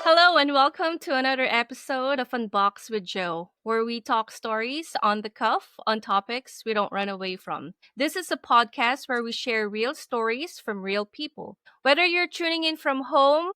Hello and welcome to another episode of Unbox with Joe, where we talk stories on the cuff on topics we don't run away from. This is a podcast where we share real stories from real people. Whether you're tuning in from home,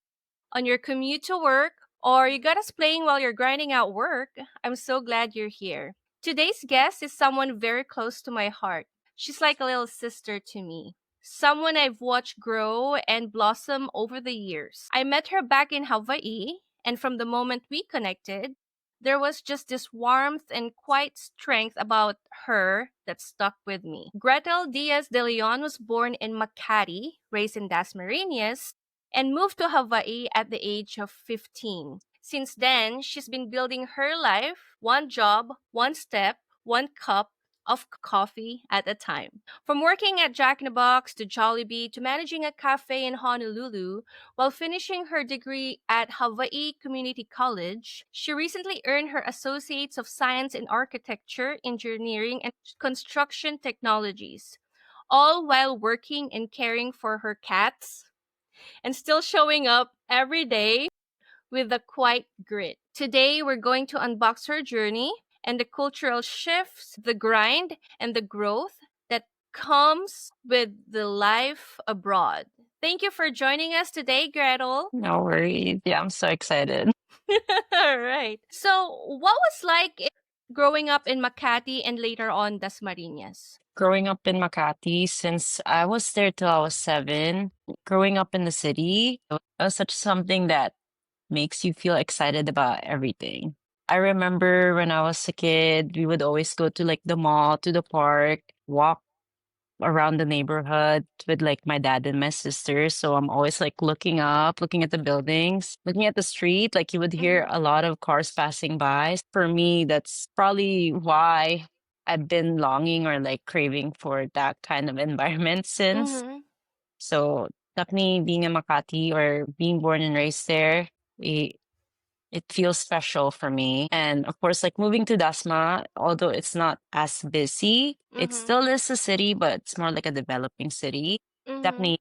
on your commute to work, or you got us playing while you're grinding out work, I'm so glad you're here. Today's guest is someone very close to my heart. She's like a little sister to me. Someone I've watched grow and blossom over the years. I met her back in Hawaii, and from the moment we connected, there was just this warmth and quiet strength about her that stuck with me. Gretelle De Leon was born in Makati, raised in Dasmariñas, and moved to Hawaii at the age of 15. Since then, she's been building her life one job, one step, one cup of coffee at a time. From working at Jack in the Box to Jollibee to managing a cafe in Honolulu while finishing her degree at Hawaii Community College, she recently earned her Associates of Science in Architecture, Engineering, and Construction Technologies, all while working and caring for her cats and still showing up every day with a quiet grit. Today, we're going to unbox her journey and the cultural shifts, the grind, and the growth that comes with the life abroad. Thank you for joining us today, Gretel. No worries. Yeah, I'm so excited. All right. So, what was growing up in Makati and later on Dasmariñas? Growing up in Makati, since I was there till I was 7, growing up in the city was such something that makes you feel excited about everything. I remember when I was a kid, we would always go to like the mall, to the park, walk around the neighborhood with like my dad and my sister. So I'm always like looking up, looking at the buildings, looking at the street. Like you would hear Mm-hmm. a lot of cars passing by. For me, that's probably why I've been longing or like craving for that kind of environment since. Mm-hmm. So definitely being in Makati or being born and raised there, it feels special for me. And of course, like moving to Dasma, although it's not as busy, it Mm-hmm. still is a city, but it's more like a developing city. Mm-hmm. Definitely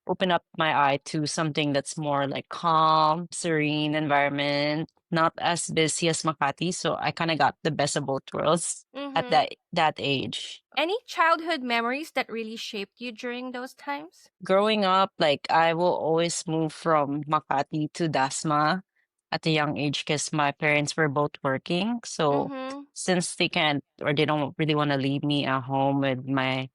open up my eye to something that's more like calm, serene environment, not as busy as Makati. So I kind of got the best of both worlds at Mm-hmm. that age. Any childhood memories that really shaped you during those times? Growing up, like I will always move from Makati to Dasma at a young age because my parents were both working. So Mm-hmm. since they can't or they don't really want to leave me at home with my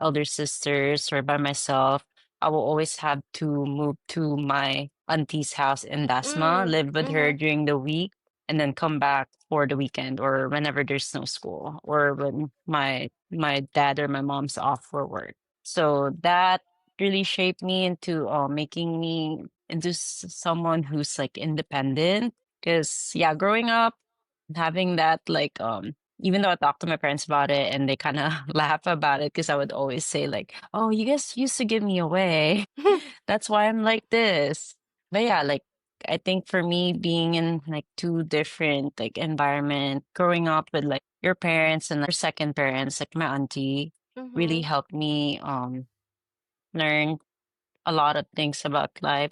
elder sisters or by myself, I will always have to move to my auntie's house in Dasma, Mm. live with her Mm-hmm. during the week, and then come back for the weekend or whenever there's no school or when my dad or my mom's off for work. So that really shaped me into making me into someone who's like independent. Because yeah, growing up, having that like even though I talked to my parents about it and they kind of laugh about it because I would always say like, "Oh, you guys used to give me away. That's why I'm like this." But yeah, like I think for me being in like two different like environment, growing up with like your parents and like, your second parents, like my auntie, really Mm-hmm. helped me learn a lot of things about life.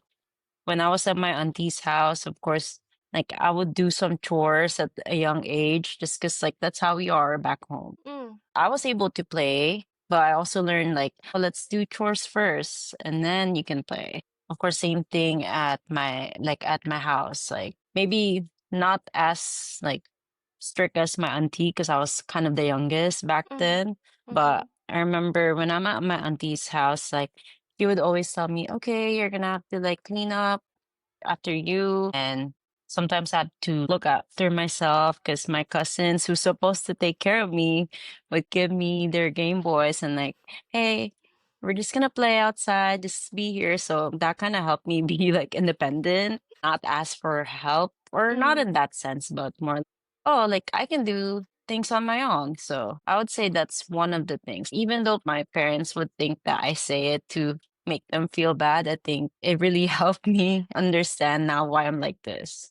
When I was at my auntie's house, of course, like I would do some chores at a young age just because like that's how we are back home. Mm. I was able to play, but I also learned like, oh, let's do chores first and then you can play. Of course, same thing at my house. Like maybe not as like strict as my auntie because I was kind of the youngest back Mm. then. Mm-hmm. But I remember when I'm at my auntie's house, like she would always tell me, okay, you're gonna have to like clean up after you. And sometimes I had to look after myself because my cousins who's supposed to take care of me would give me their Game Boys and like, hey, we're just gonna play outside, just be here. So that kind of helped me be like independent, not ask for help, or not Mm. in that sense, but more, oh, like I can do things on my own. So I would say that's one of the things. Even though my parents would think that I say it to make them feel bad, I think it really helped me understand now why I'm like this.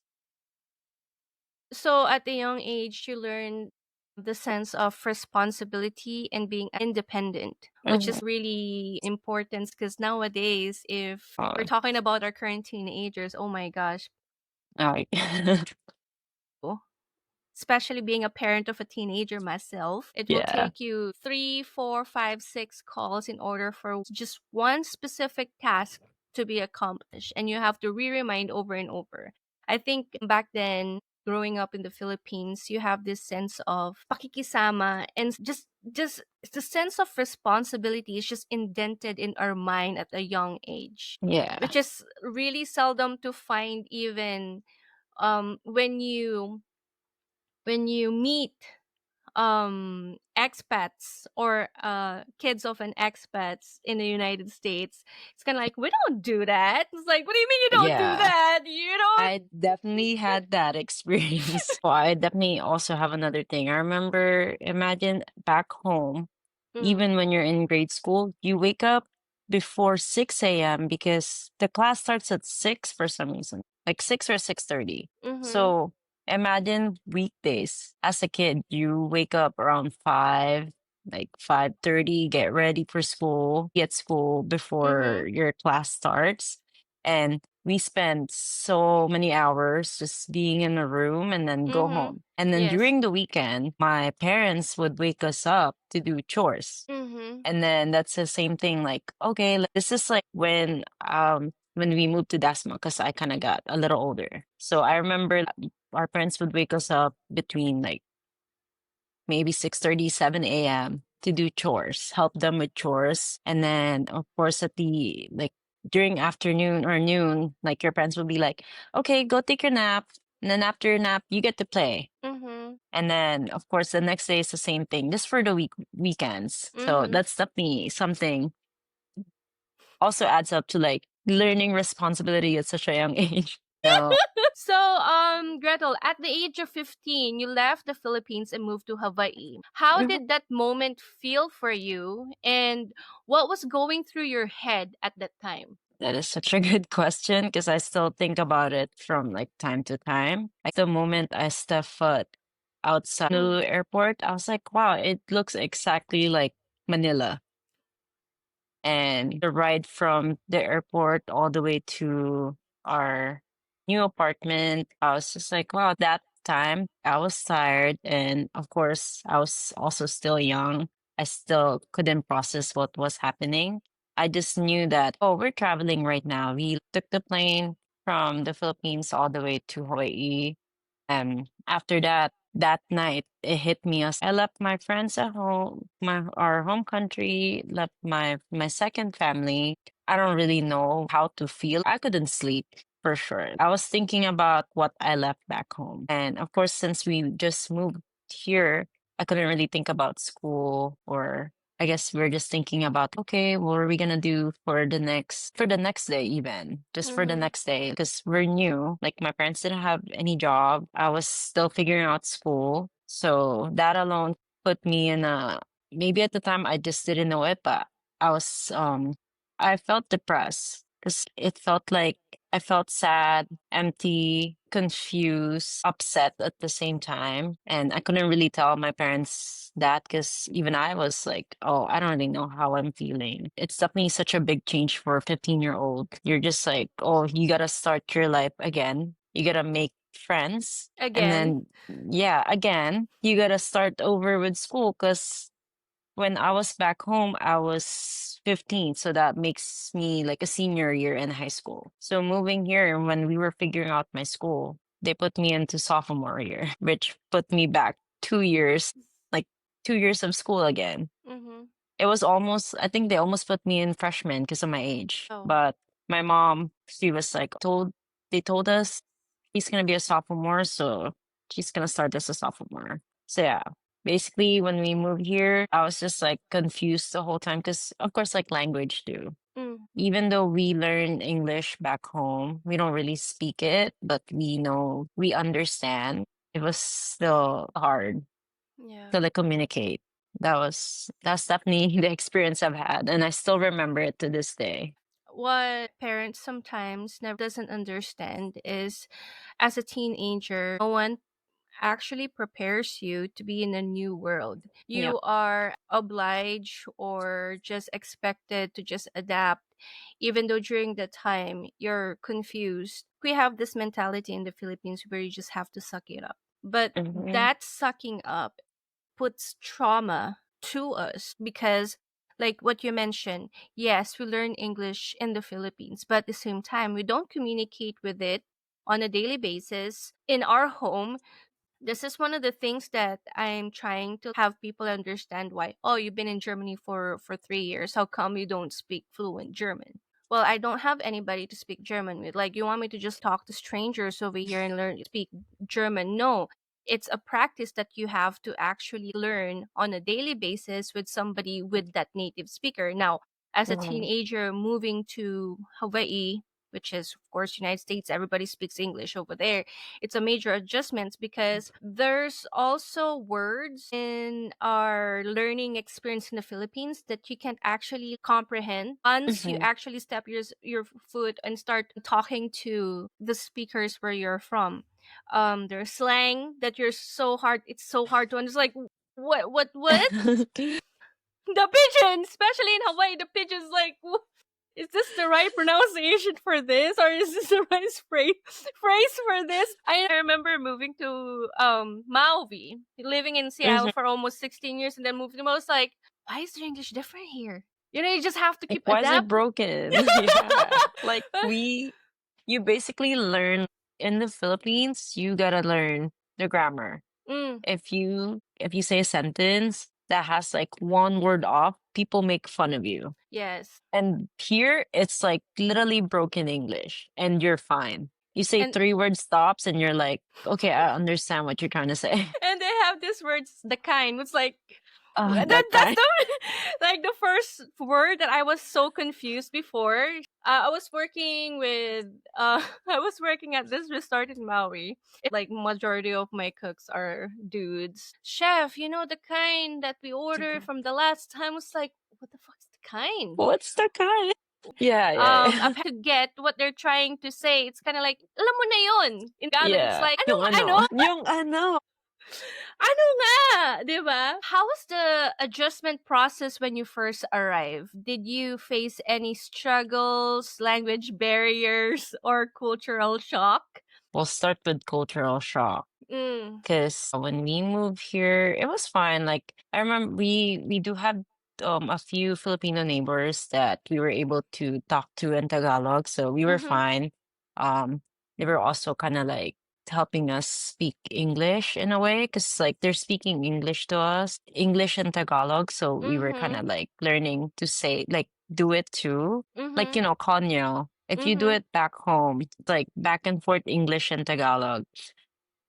So at a young age, you learn the sense of responsibility and being independent, which Mhm. is really important because nowadays, if we're Oh, talking about our current teenagers, oh my gosh, Like, Especially being a parent of a teenager myself, it will yeah, take you three, four, five, six calls in order for just one specific task to be accomplished. And you have to re remind over and over. I think back then, growing up in the Philippines, you have this sense of pakikisama and just the sense of responsibility is just indented in our mind at a young age, yeah, which is really seldom to find even when you meet expats or kids of an expats in the United States. It's kind of like, we don't do that. It's like, what do you mean you don't do yeah. that? You don't. I definitely had that experience. Well, I definitely also have another thing. I remember, imagine back home, Mm. even when you're in grade school, you wake up before 6 a.m. because the class starts at 6 for some reason, like 6 or 6:30. Mhm. So imagine weekdays. As a kid, you wake up around 5, like 5:30, get ready for school, be at school before Mhm. your class starts. And we spend so many hours just being in a room and then go Mhm. home. And then Yes. during the weekend, my parents would wake us up to do chores. Mhm. And then that's the same thing, like, okay, this is like when we moved to Dasma, because I kind of got a little older. So I remember our parents would wake us up between like maybe 6:30, 7 a.m. to do chores, help them with chores. And then of course at the like during afternoon or noon, like your parents will be like, okay, go take your nap. And then after your nap, you get to play. Mhm. And then of course the next day is the same thing, just for the weekends. So Mhm. that's definitely something also adds up to like learning responsibility at such a young age. No, So, Gretel, at the age of 15, you left the Philippines and moved to Hawaii. How did that moment feel for you, and what was going through your head at that time? that is such a good question because I still think about it from like time to time. Like the moment I step foot outside Mm. the airport, I was like, wow, it looks exactly like Manila. And the ride from the airport all the way to our new apartment, I was just like, wow, that time I was tired. And of course, I was also still young. I still couldn't process what was happening. I just knew that, oh, we're traveling right now. We took the plane from the Philippines all the way to Hawaii. After that, that night, it hit me as I left my friends at home, our home country, left my second family. I don't really know how to feel. I couldn't sleep for sure. I was thinking about what I left back home. And of course, since we just moved here, I couldn't really think about school, or I guess we're just thinking about, okay, what are we gonna do for the next day even, just for the Mhm. next day, because we're new. Like my parents didn't have any job. I was still figuring out school. So that alone put me in a, maybe at the time I just didn't know it, but I was I felt depressed because it felt like I felt sad, empty, confused, upset at the same time. And I couldn't really tell my parents that because even I was like, oh, I don't really know how I'm feeling. It's definitely such a big change for a 15-year-old. You're just like, oh, you got to start your life again. You got to make friends. And Again. then, yeah, again, you got to start over with school because when I was back home, I was 15. So that makes me like a senior year in high school. So moving here, when we were figuring out my school, they put me into sophomore year, which put me back 2 years, like 2 years of school again. Mhm. It was almost, I think they almost put me in freshman because of my age. Oh. But my mom, she was like, they told us he's going to be a sophomore. So she's going to start as a sophomore. So yeah, basically when we moved here, I was just like confused the whole time because, of course, like language too. Mm. Even though we learn English back home, we don't really speak it, but we know, we understand. It was still hard Yeah. to like communicate. That's definitely the experience I've had, and I still remember it to this day. What parents sometimes never doesn't understand is, as a teenager, no one actually prepares you to be in a new world. Yep. You are obliged or just expected to just adapt, even though during the time you're confused. We have this mentality in the Philippines where you just have to suck it up. But Hmm. that sucking up puts trauma to us because, like what you mentioned, yes, we learn English in the Philippines, but at the same time we don't communicate with it on a daily basis in our home. This is one of the things that I'm trying to have people understand. Why, oh, you've been in Germany for 3 years, how come you don't speak fluent German? Well, I don't have anybody to speak German with. Like, you want me to just talk to strangers over here and learn speak German? No, it's a practice that you have to actually learn on a daily basis with somebody with that native speaker. Now, as a Hmm. teenager moving to Hawaii, which is of course United States, everybody speaks English over there. It's a major adjustment because there's also words in our learning experience in the Philippines that you can't actually comprehend once you Hmm. actually step your foot and start talking to the speakers where you're from. There's slang that you're so hard. It's so hard to understand. Like, what? The pigeon, especially in Hawaii, the pigeon's like, is this the right pronunciation for this, or is this the right phrase for this? I remember moving to Maui, living in Seattle Hmm. for almost 16 years, and then moving to Maui. I was like, why is their English different here? You know, you just have to Like, keep why is it adapting. broken? Yeah. Like you basically learn in the Philippines, you gotta learn the grammar. Mm, If you say a sentence that has like one word off, people make fun of you. yes, And here it's like literally broken English and you're fine. You say and three word stops and you're like, okay, I understand what you're trying to say. and they have this words, the kind. It's like That that's guy. the like the first word that I was so confused before. I was working with I was working at this resort in Maui. Like majority of my cooks are dudes. Chef, you know the kind that we ordered from the last time. Was like, what the fuck's the kind? What's the guy? Yeah, yeah, yeah. To get what they're trying to say. It's kind of like, alam mo na yun. In Tagalog, it's Yeah. like, Yung ano? ano? Yung ano? Ano nga, 'di ba? How was the adjustment process when you first arrived? Did you face any struggles, language barriers, or cultural shock? We'll start with cultural shock. Mm. Because when we moved here, it was fine. Like I remember we do have a few Filipino neighbors that we were able to talk to in Tagalog, so we were Mhm. fine. They were also kind of like helping us speak English in a way, because like they're speaking English to us, English and Tagalog, so we were kind Mhm. of like learning to say like do it too. Like, Mhm. konyo. If you do Mhm. it back home, it's like back and forth English and Tagalog.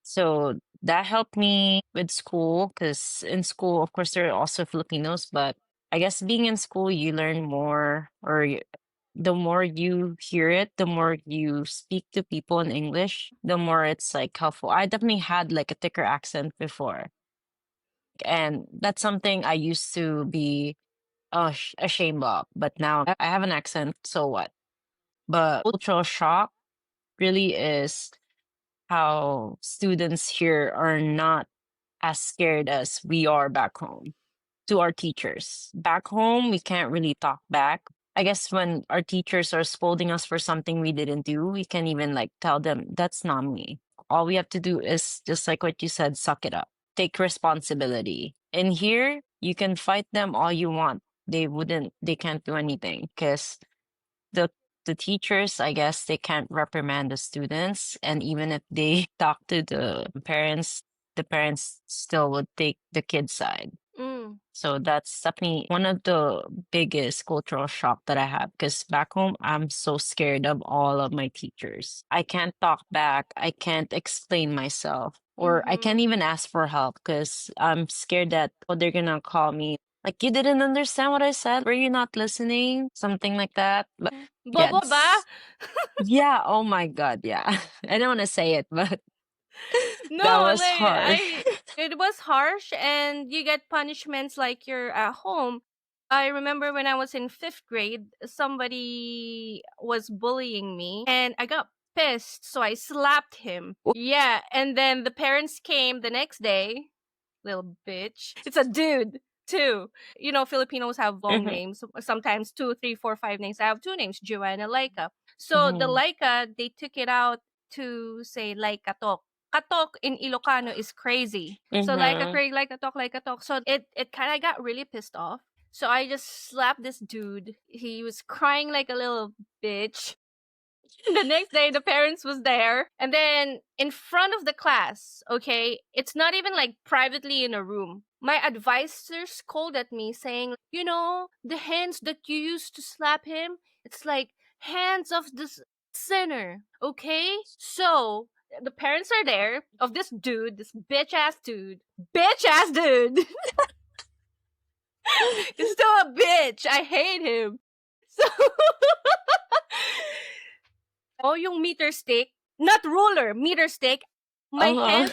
So that helped me with school because in school, of course, there are also Filipinos, but I guess being in school, you learn more, or the more you hear it, the more you speak to people in English, the more it's like helpful. I definitely had like a thicker accent before, and that's something I used to be ashamed of, but now I have an accent, so what? But cultural shock really is how students here are not as scared as we are back home to our teachers. Back home, we can't really talk back. I guess when our teachers are scolding us for something we didn't do, we can even like tell them, that's not me. All we have to do is just like what you said, suck it up, take responsibility. And here, you can fight them all you want. They can't do anything because the the teachers, I guess, they can't reprimand the students, and even if they talk to the parents still would take the kid's side. Mm. So that's definitely one of the biggest cultural shock that I have, because back home I'm so scared of all of my teachers. I can't talk back, I can't explain myself, or I can't Mhm. even ask for help because I'm scared that, oh, they're gonna call me like, you didn't understand what I said, were you not listening, something like that. But yeah, Bobo ba? yeah, oh my god, yeah. I don't want to say it, but that No, was like harsh. I it was harsh and you get punishments like you're at home. I remember when I was in 5th grade, somebody was bullying me and I got pissed, so I slapped him. Yeah, and then the parents came the next day. Little bitch. It's a dude, too. Filipinos have long Mhm, names, sometimes two, three, four, five names. I have two names, Joanna and Laika. So the mhm, Laika, they took it out to say like katok. Katok in Ilocano is crazy. So like a mhm. crazy, like a talk, like a talk. So it kind of got really pissed off. So I just slapped this dude. He was crying like a little bitch. The next day the parents was there, and then in front of the class, okay, it's not even like privately in a room, my advisor scolded me saying, the hands that you used to slap him, it's like hands of this sinner. Okay, so the parents are there of this dude, this bitch ass dude. He's still a bitch, I hate him. So oh, yung meter stick, not ruler, meter stick. Uh-huh.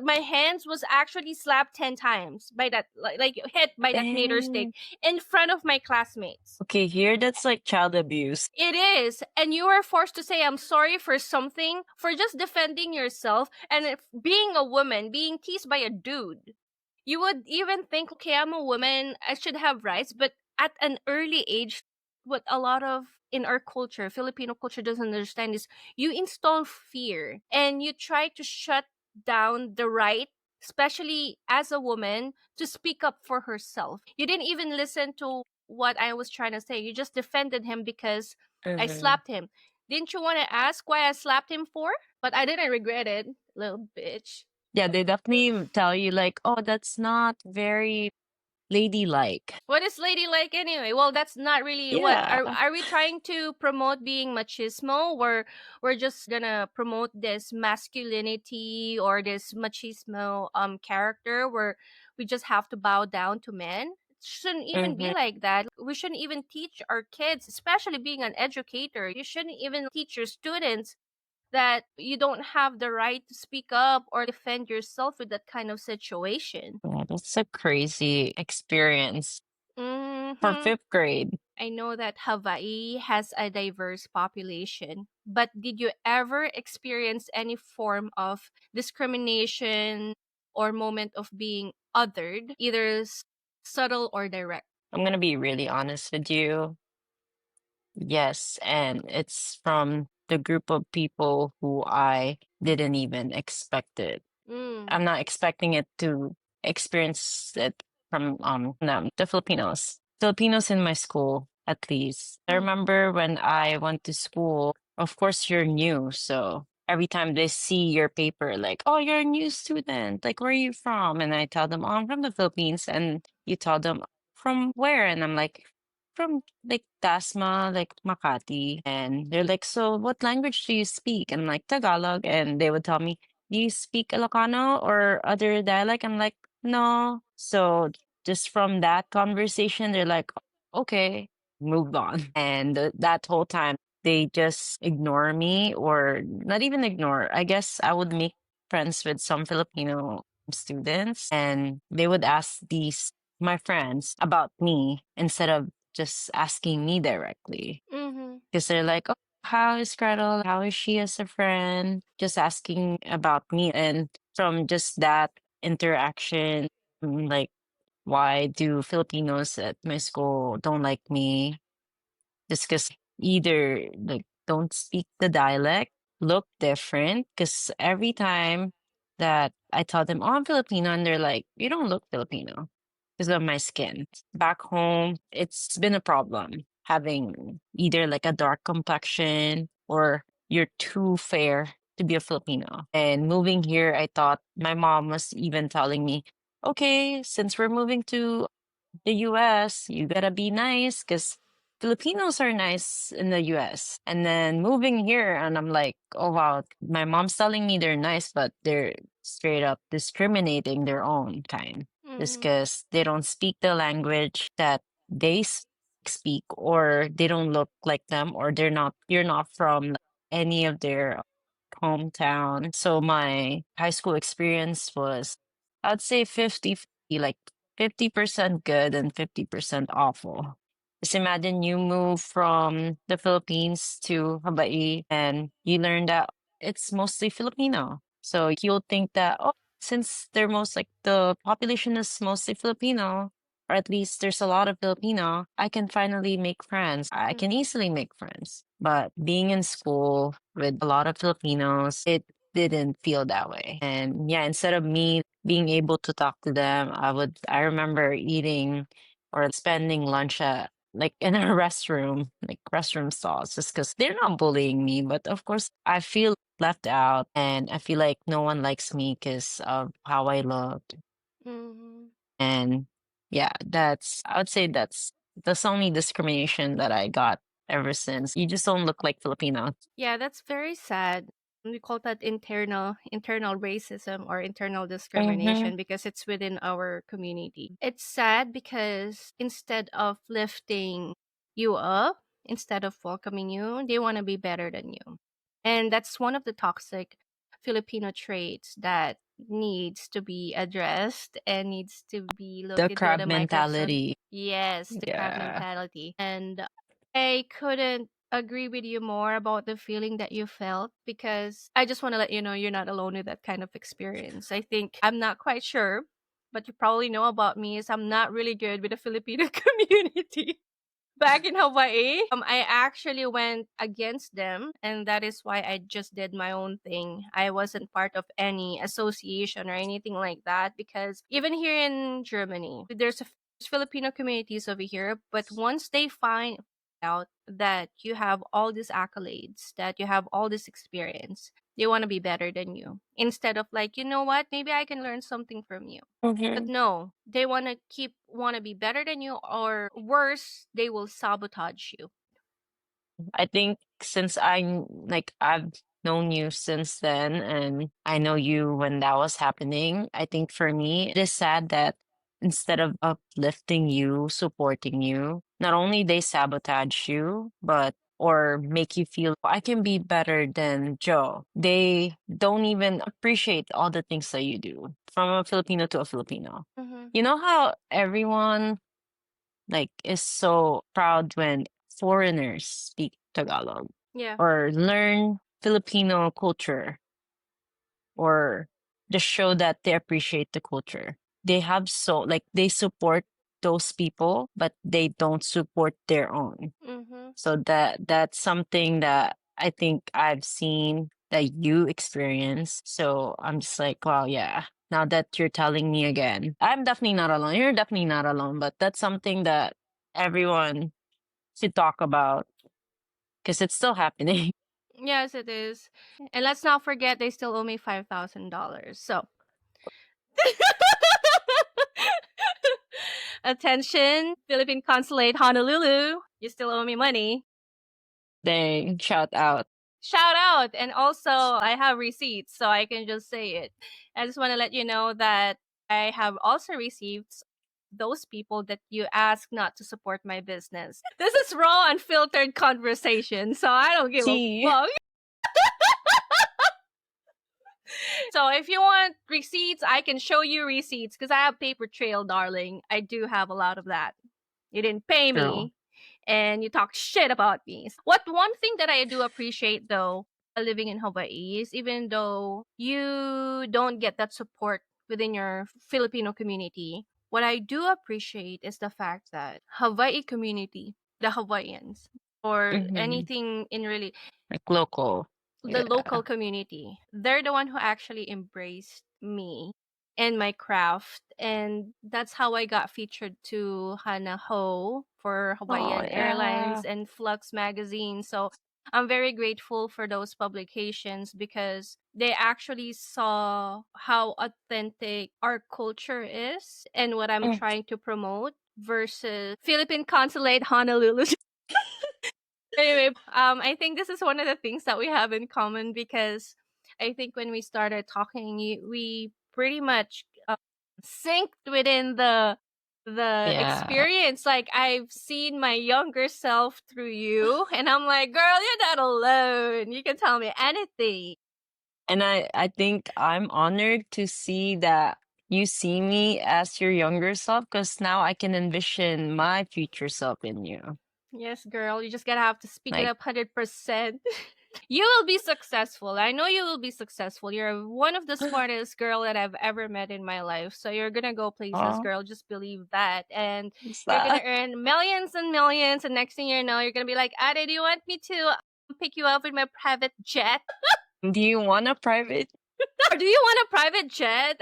My hands was actually slapped 10 times by that, like hit by that meter stick Dang. in front of my classmates. Okay, here that's like child abuse. It is, and you are forced to say I'm sorry for something, for just defending yourself, and if being a woman, being teased by a dude. You would even think, okay, I'm a woman, I should have rights, but at an early age, what a lot of in our culture, Filipino culture doesn't understand is you install fear and you try to shut down the right, especially as a woman, to speak up for herself. You didn't even listen to what I was trying to say. You just defended him because I Mhm. slapped him. Didn't you want to ask why I slapped him for? But I didn't regret it, little bitch. Yeah, they definitely tell you like, "Oh, that's not very ladylike." What is ladylike anyway? Well, that's not really what Yeah. are we trying to promote being machismo, or we're just gonna promote this masculinity or this machismo character where we just have to bow down to men? It shouldn't even be Mhm. like that. We shouldn't even teach our kids, especially being an educator. You shouldn't even teach your students that you don't have the right to speak up or defend yourself with that kind of situation. Yeah, that's a crazy experience for Mhm. 5th grade. I know that Hawaii has a diverse population, but did you ever experience any form of discrimination or moment of being othered, either subtle or direct? I'm gonna be really honest with you. Yes, and it's from the group of people who I didn't even expect it. Mm. I'm not expecting it to experience it from them, the Filipinos. Filipinos in my school, at least. I Mm. remember when I went to school, of course you're new, so every time they see your paper, like, oh, you're a new student, like, where are you from? And I tell them, oh, I'm from the Philippines, and you tell them from where? And I'm like, from like Dasma, like Makati. And they're like, so what language do you speak? And I'm like, Tagalog. And they would tell me, do you speak Ilocano or other dialect? I'm like, no. So just from that conversation, they're like, okay, moved on. And that whole time, they just ignore me, or not even ignore. I guess I would make friends with some Filipino students, and they would ask these my friends about me instead of just asking me directly. Mm-hmm. Because they're like, oh, how is Gretel? How is she as a friend? Just asking about me. And from just that interaction, like, why do Filipinos at my school don't like me? Just because either like don't speak the dialect, look different. Because every time that I tell them, oh, I'm Filipino, and they're like, you don't look Filipino because of my skin. Back home, it's been a problem having either like a dark complexion or you're too fair to be a Filipino. And moving here, I thought my mom was even telling me, okay, since we're moving to the US, you gotta be nice because Filipinos are nice in the US. And then moving here, and I'm like, oh wow, my mom's telling me they're nice, but they're straight up discriminating their own kind just Mm-hmm. because they don't speak the language that they speak, or they don't look like them, or you're not from any of their hometown. So my high school experience was, I'd say 50-50, like 50% good and 50% awful. Just imagine you move from the Philippines to Hawaii and you learn that it's mostly Filipino. So you'll think that, oh, since they're most like the population is mostly Filipino, or at least there's a lot of Filipino, I can finally make friends. I can Mhm. easily make friends. But being in school with a lot of Filipinos, it didn't feel that way. And yeah, instead of me being able to talk to them, I remember eating or spending lunch at like in a restroom, like restroom stalls, just because they're not bullying me. But of course, I feel left out and I feel like no one likes me because of how I look. Mhm. And yeah, I would say that's the only discrimination that I got ever since. You just don't look like Filipino. Yeah, that's very sad. We call that internal racism or internal Mm-hmm. discrimination because it's within our community. It's sad because instead of lifting you up, instead of welcoming you, they want to be better than you. And that's one of the toxic Filipino traits that needs to be addressed and needs to be looked The into with crab a microscope. mentality. Yes, the crab Yeah. mentality. And I couldn't agree with you more about the feeling that you felt because I just want to let you know you're not alone with that kind of experience. I think I'm not quite sure, but you probably know about me is I'm not really good with the Filipino community. Back in Hawaii, I actually went against them, and that is why I just did my own thing. I wasn't part of any association or anything like that because even here in Germany, there's Filipino communities over here, but once they find out that you have all these accolades, that you have all this experience, they want to be better than you. Instead of like, you know what, maybe I can learn something from you. But Mm-hmm. no, they want to be better than you or worse, they will sabotage you. I think since I've known you since then and I know you when that was happening, I think for me it is sad that instead of uplifting you, supporting you, not only they sabotage you, but or make you feel I can be better than Joe. They don't even appreciate all the things that you do from a Filipino to a Filipino. Mhm. You know how everyone like is so proud when foreigners speak Tagalog Yeah. or learn Filipino culture or just show that they appreciate the culture. They have so like they support those people, but they don't support their own. Mhm. So that's something that I think I've seen that you experience. So I'm just like, wow, yeah. Now that you're telling me again, I'm definitely not alone. You're definitely not alone, but that's something that everyone should talk about because it's still happening. Yes, it is. And let's not forget they still owe me $5,000. So attention, Philippine Consulate Honolulu. You still owe me money. They shout out. Shout out. And also I have receipts, so I can just say it. I just want to let you know that I have also received those people that you ask not to support my business. This is raw, unfiltered conversation, so I don't give a See, fuck. So if you want receipts, I can show you receipts because I have paper trail, darling. I do have a lot of that. You didn't pay true. me and you talk shit about me. What one thing that I do appreciate though, living in Hawaii is even though you don't get that support within your Filipino community, what I do appreciate is the fact that Hawaii community, the Hawaiians, or Hmm. anything in really Like local. the Yeah. local community. They're the one who actually embraced me and my craft. And that's how I got featured to Hana Ho for Oh Hawaiian yeah. Airlines and Flux magazine. So I'm very grateful for those publications because they actually saw how authentic our culture is and what I'm Mm. trying to promote versus Philippine Consulate Honolulu. Anyway, I think this is one of the things that we have in common because I think when we started talking, we pretty much synced within the Yeah. experience. Like I've seen my younger self through you, and I'm like, girl, you're not alone. You can tell me anything. And I think I'm honored to see that you see me as your younger self because now I can envision my future self in you. Yes, girl, you just gotta have to speak it Like, up 100%. You will be successful. I know you will be successful. You're one of the smartest girl that I've ever met in my life. So you're gonna go places, oh, girl. Just believe that. And what's you're gonna that? earn millions and millions. And next thing you know, you're gonna be like, Ade, do you want me to pick you up with my private jet? Do you want a private? Or do you want a private jet?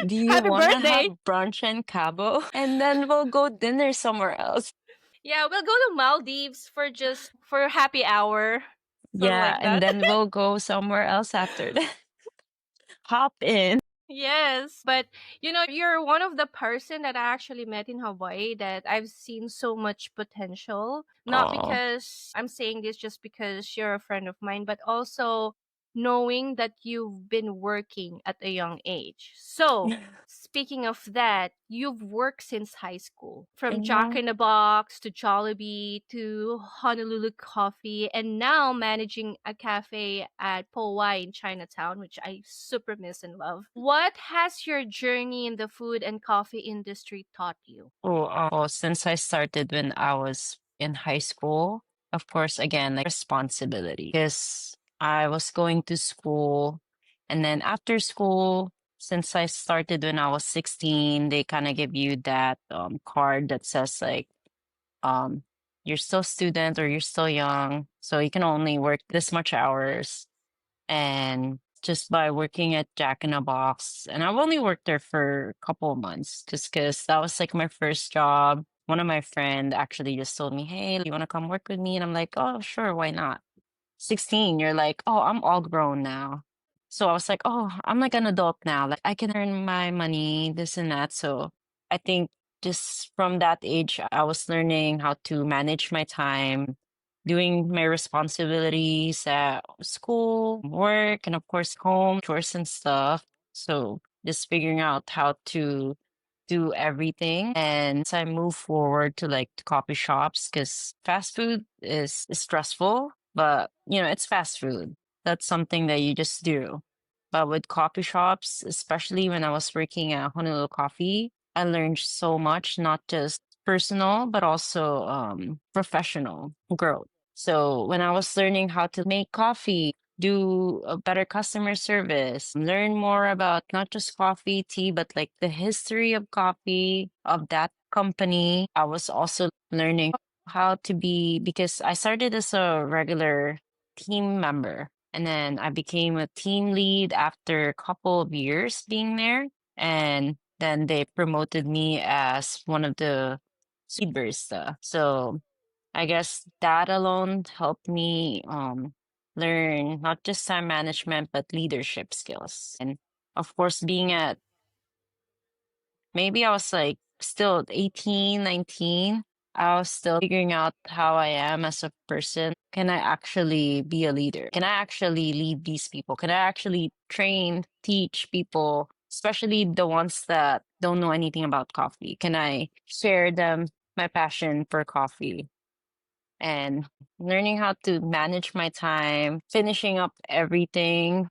Do you Happy want to have birthday. brunch in Cabo? And then we'll go dinner somewhere else. Yeah, we'll go to Maldives for just for happy hour. Something Yeah, like and that. then we'll go somewhere else after that. Hop in. Yes, but you're one of the person that I actually met in Hawaii that I've seen so much potential. Not Oh. because I'm saying this just because you're a friend of mine, but also knowing that you've been working at a young age. So, speaking of that, you've worked since high school. From Jack Yeah. in the Box to Jollibee to Honolulu Coffee and now managing a cafe at Powai in Chinatown, which I super miss and love. What has your journey in the food and coffee industry taught you? Since I started when I was in high school, of course, again, like responsibility, because I was going to school, and then after school, since I started when I was 16, they kind of give you that card that says like um you're still student or you're still young, so you can only work this much hours. And just by working at Jack in a Box, and I've only worked there for a couple of months just because that was like my first job. One of my friend actually just told me, "Hey, you want to come work with me?" And I'm like, "Oh, sure, why not?" 16, you're like, "Oh, I'm all grown now." So I was like, "Oh, I'm like an adult now. Like I can earn my money, this and that." So I think just from that age, I was learning how to manage my time, doing my responsibilities at school, work, and of course, home chores and stuff. So just figuring out how to do everything. And as I move forward to like the coffee shops, because fast food is stressful, but it's fast food. That's something that you just do. But with coffee shops, especially when I was working at Honolulu Coffee, I learned so much, not just personal, but also professional growth. So when I was learning how to make coffee, do a better customer service, learn more about not just coffee, tea, but like the history of coffee of that company. I was also learning how to be, because I started as a regular team member and then I became a team lead after a couple of years being there. And then they promoted me as one of the lead barista. So I guess that alone helped me learn not just time management but leadership skills. And of course, being at maybe I was like still 18, 19, I was still figuring out how I am as a person. Can I actually be a leader? Can I actually lead these people? Can I actually train, teach people, especially the ones that don't know anything about coffee? Can I share them my passion for coffee? And learning how to manage my time, finishing up everything,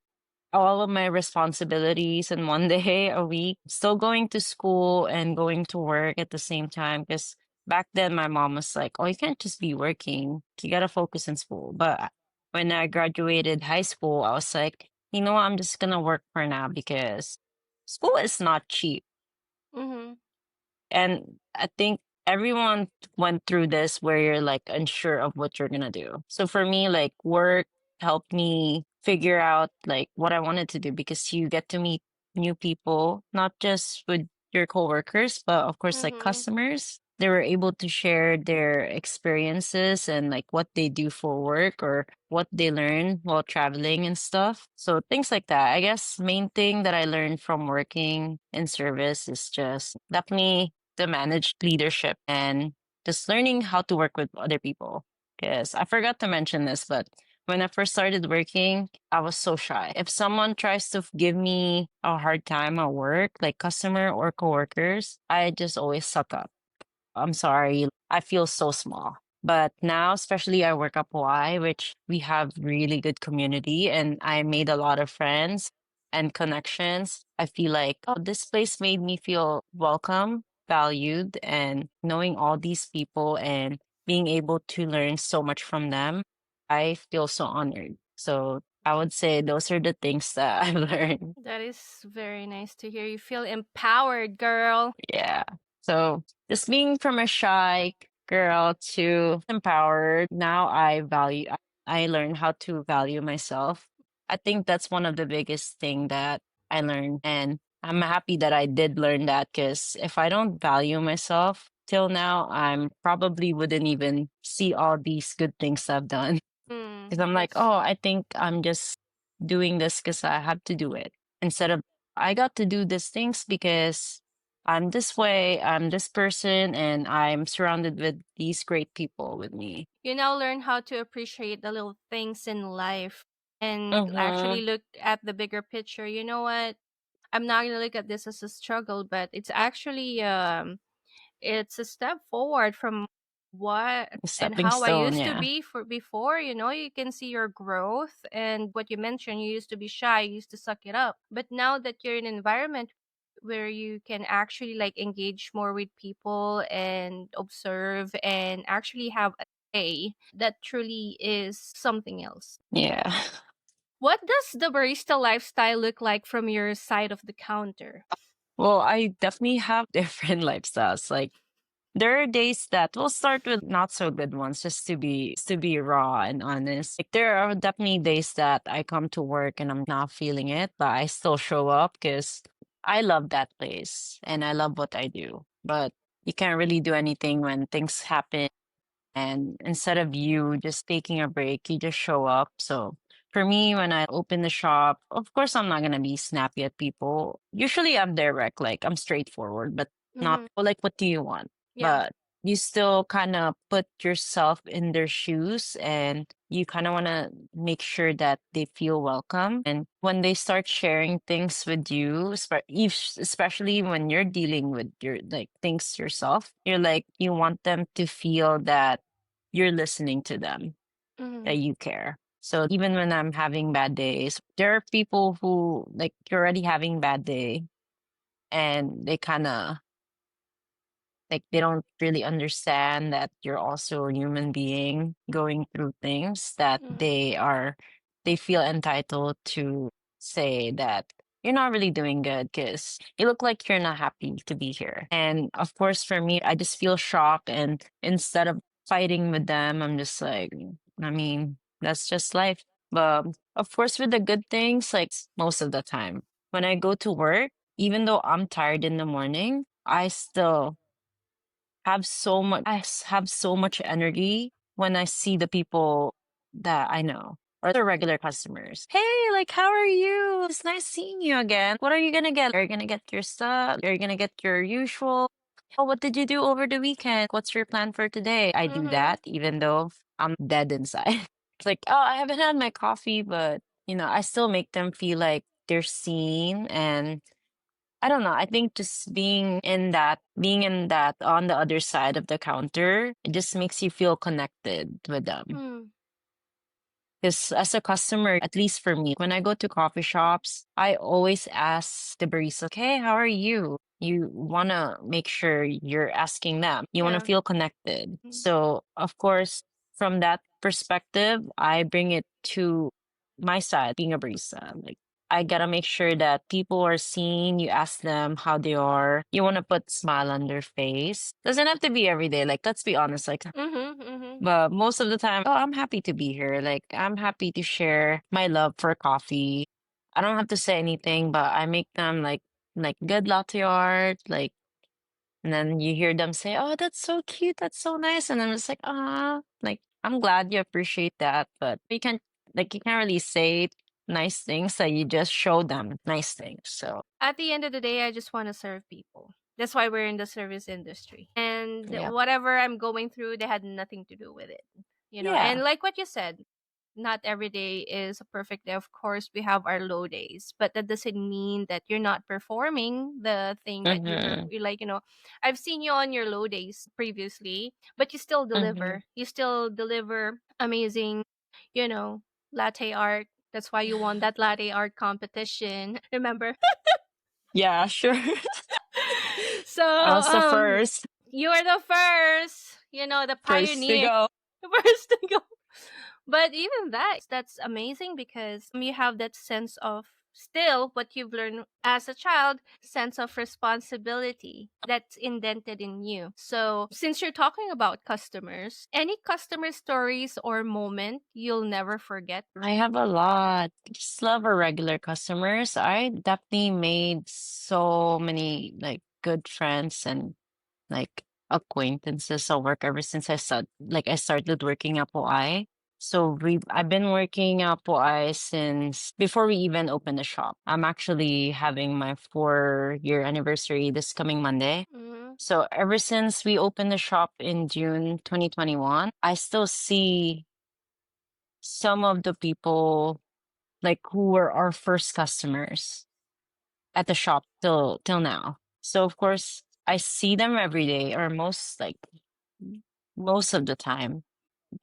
all of my responsibilities in one day a week, still going to school and going to work at the same time. Because back then, my mom was like, "Oh, you can't just be working. You got to focus in school." But when I graduated high school, I was like, you know what? I'm just going to work for now because school is not cheap. Mm-hmm. And I think everyone went through this where you're like unsure of what you're gonna do. So for me, like work helped me figure out like what I wanted to do because you get to meet new people, not just with your coworkers, but of course like Mm-hmm. customers. They were able to share their experiences and like what they do for work or what they learn while traveling and stuff. So things like that. I guess main thing that I learned from working in service is just definitely the managed leadership and just learning how to work with other people. Because I forgot to mention this, but when I first started working, I was so shy. If someone tries to give me a hard time at work, like customer or coworkers, I just always suck up. I'm sorry. I feel so small. But now, especially I work at Hawaii, which we have really good community and I made a lot of friends. and connections, I feel like, oh, this place made me feel welcome, valued, and knowing all these people and being able to learn so much from them, I feel so honored. So I would say those are the things that I've learned. That is very nice to hear. You feel empowered, girl. Yeah. So just being from a shy girl to empowered, now I learn how to value myself. I think that's one of the biggest thing that I learned. And I'm happy that I did learn that because if I don't value myself till now, I'm probably wouldn't even see all these good things I've done. Mm, Because I'm like, that's oh, I think I'm just doing this because I have to do it. Instead of I got to do these things because I'm this way, I'm this person, and I'm surrounded with these great people with me. you now learn how to appreciate the little things in life and actually Mm-hmm. look at the bigger picture. You know what? I'm not gonna look at this as a struggle, but it's actually it's a step forward from what and Stepping how I stone, used to yeah. be for before. You know, you can see your growth and what you mentioned. You used to be shy, you used to suck it up, but now that you're in an environment where you can actually like engage more with people and observe and actually have a day, that truly is something else. Yeah. What does the barista lifestyle look like from your side of the counter? Well, I definitely have different lifestyles. Like there are days that we'll start with not so good ones, just to be raw and honest. Like there are definitely days that I come to work and I'm not feeling it, but I still show up because I love that place and I love what I do. But you can't really do anything when things happen, and instead of you just taking a break, you just show up. So for me, when I open the shop, of course, I'm not going to be snappy at people. Usually I'm direct, like I'm straightforward, but not Mm-hmm. "Oh, like, what do you want?" Yeah. But you still kind of put yourself in their shoes and you kind of want to make sure that they feel welcome. And when they start sharing things with you, especially when you're dealing with your like things yourself, you're like, you want them to feel that you're listening to them, Mm-hmm. that you care. So even when I'm having bad days, there are people who like you're already having bad day and they kind of like they don't really understand that you're also a human being going through things that Mm-hmm. they feel entitled to say that you're not really doing good because you look like you're not happy to be here. And of course, for me, I just feel shocked. And instead of fighting with them, I'm just like, I mean, that's just life. But of course, with the good things, like most of the time, when I go to work, even though I'm tired in the morning, I still have so much energy when I see the people that I know or the regular customers. Hey, like how are you? It's nice seeing you again. What are you gonna get? Are you gonna get your stuff? Are you gonna get your usual? Oh, what did you do over the weekend? What's your plan for today? I do Mm-hmm. that even though I'm dead inside. It's like, oh, I haven't had my coffee, but I still make them feel like they're seen. And I don't know. I think just being in that on the other side of the counter, it just makes you feel connected with them. Mm-hmm. Because as a customer, at least for me, when I go to coffee shops, I always ask the barista, like, hey, how are you? You want to make sure you're asking them. You want to Yeah. feel connected. Mm-hmm. So, of course, from that perspective, I bring it to my side, being a barista. Like, I gotta make sure that people are seen. You ask them how they are. You want to put smile on their face. Doesn't have to be every day. Like, let's be honest. Like, Mm-hmm. but most of the time, oh, I'm happy to be here. Like, I'm happy to share my love for coffee. I don't have to say anything, but I make them like good latte art, like, and then you hear them say, "Oh, that's so cute. That's so nice." And I'm just like, "Ah, like I'm glad you appreciate that." But you can't really say nice things, that you just show them nice things. So, At the end of the day, I just want to serve people. That's why we're in the service industry. And yeah. whatever I'm going through, they had nothing to do with it. You know, and Yeah. like what you said, not every day is a perfect day. Of course, we have our low days, but that doesn't mean that you're not performing the thing that Mm-hmm. you're like, I've seen you on your low days previously, but you still Mm-hmm. deliver. You still deliver amazing, you know, latte art. That's why you won that latte art competition. Remember? Yeah, sure. So, I was the first, you were the first, the first to pioneer, go. the first to go. But even that's amazing because you have that sense of still what you've learned as a child, sense of responsibility that's indented in you. So, since you're talking about customers, any customer stories or moment you'll never forget? I have a lot. Just love our regular customers. I definitely made so many like good friends and like acquaintances at work ever since I started working at POI. So I've been working at POI since before we even opened the shop. I'm actually having my 4-year anniversary this coming Monday. Mm-hmm. So ever since we opened the shop in June 2021, I still see some of the people like who were our first customers at the shop till now. So of course I see them every day or most of the time.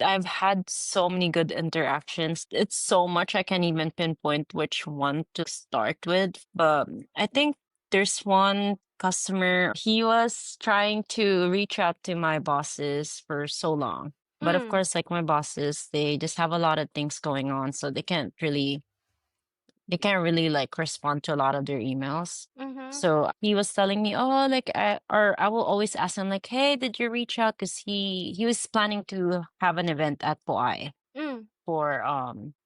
I've had so many good interactions. It's so much I can't even pinpoint which one to start with. But I think there's one customer, he was trying to reach out to my bosses for so long. But of Mm. course, like my bosses, they just have a lot of things going on, so they can't really like respond to a lot of their emails. Mm-hmm. So he was telling me, oh, like, I will always ask him, like, hey, did you reach out? Because he was planning to have an event at POI Mm. for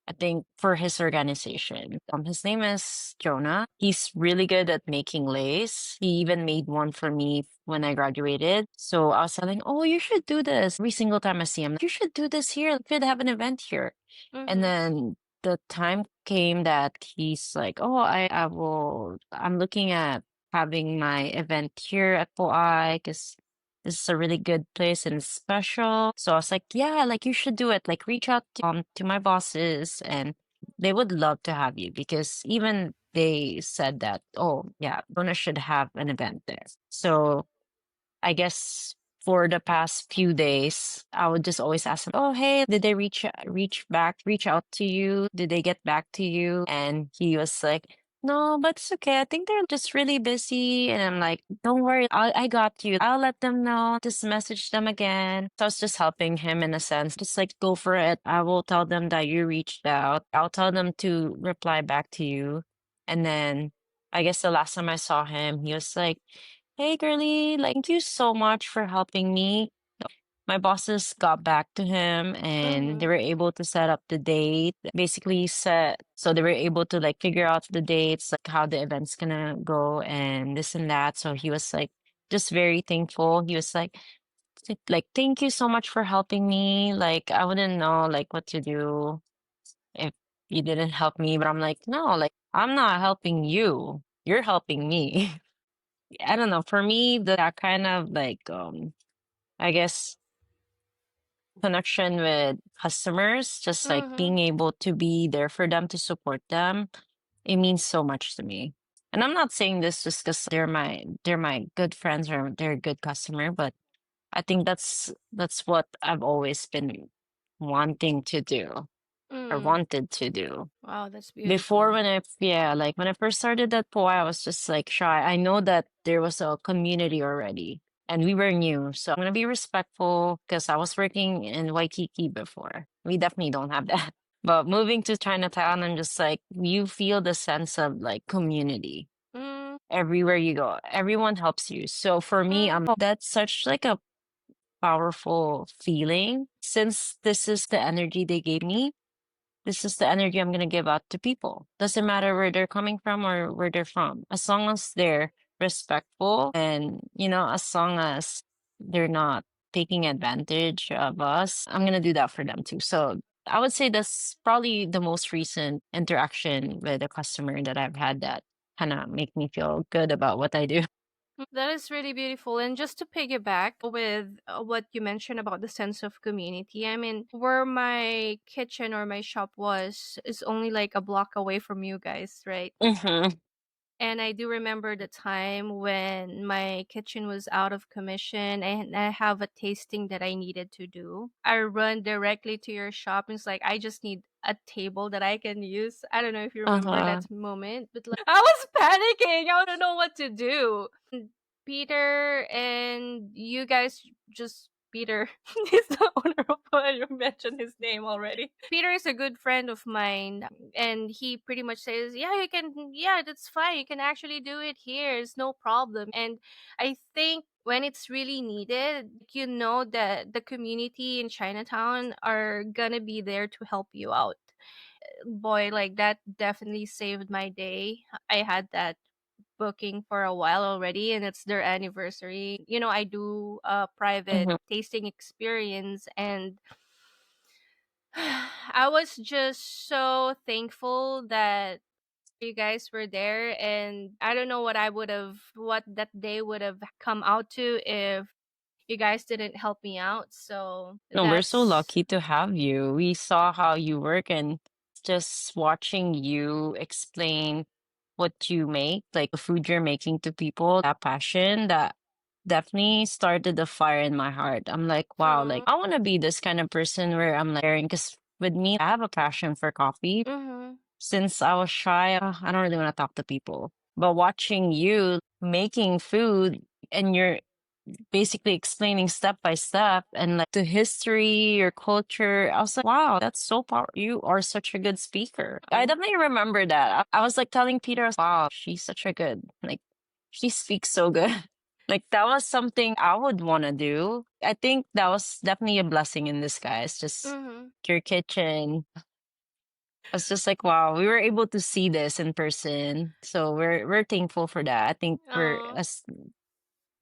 I think for his organization. His name is Jonah. He's really good at making lace. He even made one for me when I graduated. So I was telling, oh, you should do this. Every single time I see him, you should do this here. We should have an event here. And Mm-hmm. then the time came that he's like, oh, I'm looking at having my event here at POI because this is a really good place and it's special. So I was like, yeah, like you should do it. Like reach out to my bosses and they would love to have you because even they said that, oh yeah, Bona should have an event there. So I guess for the past few days, I would just always ask them, "Oh, hey, did they reach out to you? Did they get back to you?" And he was like, "No, but it's okay. I think they're just really busy." And I'm like, "Don't worry, I got you. I'll let them know. Just message them again." So I was just helping him in a sense, just like go for it. I will tell them that you reached out. I'll tell them to reply back to you, and then I guess the last time I saw him, he was like, hey, girly, like, thank you so much for helping me. My bosses got back to him and they Mm-hmm. were able to set up the date, basically so they were able to like figure out the dates, like how the event's gonna go and this and that. So he was like just very thankful. He was like, thank you so much for helping me. Like, I wouldn't know like what to do if you didn't help me. But I'm like, no, like, I'm not helping you. You're helping me. I don't know. For me, that kind of like I guess connection with customers, just like Mm-hmm. being able to be there for them to support them, it means so much to me. And I'm not saying this just because they're my good friends or they're a good customer, but I think that's what I've always been wanting to do or Mm. wanted to do. Wow, that's Before beautiful. like when I first started that POI, I was just like shy. I know that there was a community already and we were new. So I'm gonna be respectful because I was working in Waikiki before. We definitely don't have that. But moving to Chinatown, I'm just like you feel the sense of like community Mm. everywhere you go. Everyone helps you. So for me, Mm. that's such like a powerful feeling. Since this is the energy they gave me, this is the energy I'm going to give out to people. Doesn't matter where they're coming from or where they're from. As long as they're respectful and, as long as they're not taking advantage of us, I'm going to do that for them too. So I would say that's probably the most recent interaction with a customer that I've had that kind of make me feel good about what I do. That is really beautiful. And just to piggyback with what you mentioned about the sense of community, I mean, where my kitchen or my shop was is only like a block away from you guys, right? Hmm. And I do remember the time when my kitchen was out of commission and I have a tasting that I needed to do. I run directly to your shop and it's like, I just need a table that I can use. I don't know if you remember Uh-huh. that moment, but like, I was panicking. I don't know what to do. And Peter and you guys just Peter is the owner of you mentioned his name already. Peter is a good friend of mine and he pretty much says, yeah, you can, yeah, that's fine. You can actually do it here. It's no problem. And I think when it's really needed, you know that the community in Chinatown are gonna be there to help you out. Boy, like that definitely saved my day. I had that booking for a while already and it's their anniversary. You know, I do a private Mhm. tasting experience and I was just so thankful that you guys were there and I don't know what that day would have come out to if you guys didn't help me out. So No, we're so that's lucky to have you. We saw how you work and just watching you explain what you make, like the food you're making to people, that passion that definitely started a fire in my heart. I'm like, wow, like mm, I want to be this kind of person where I'm like sharing because with me, I have a passion for coffee. mm-hmm, Since I was shy, I don't really want to talk to people. But watching you making food and you're basically explaining step by step and like the history, your culture. I was like, wow, that's so powerful. You are such a good speaker. I oh, definitely remember that. I was like telling Peter, wow, she's such a good, like, she speaks so good. Like, that was something I would want to do. I think that was definitely a blessing in disguise. Just mm-hmm, your kitchen. I was just like, wow, we were able to see this in person. So we're thankful for that. I think oh.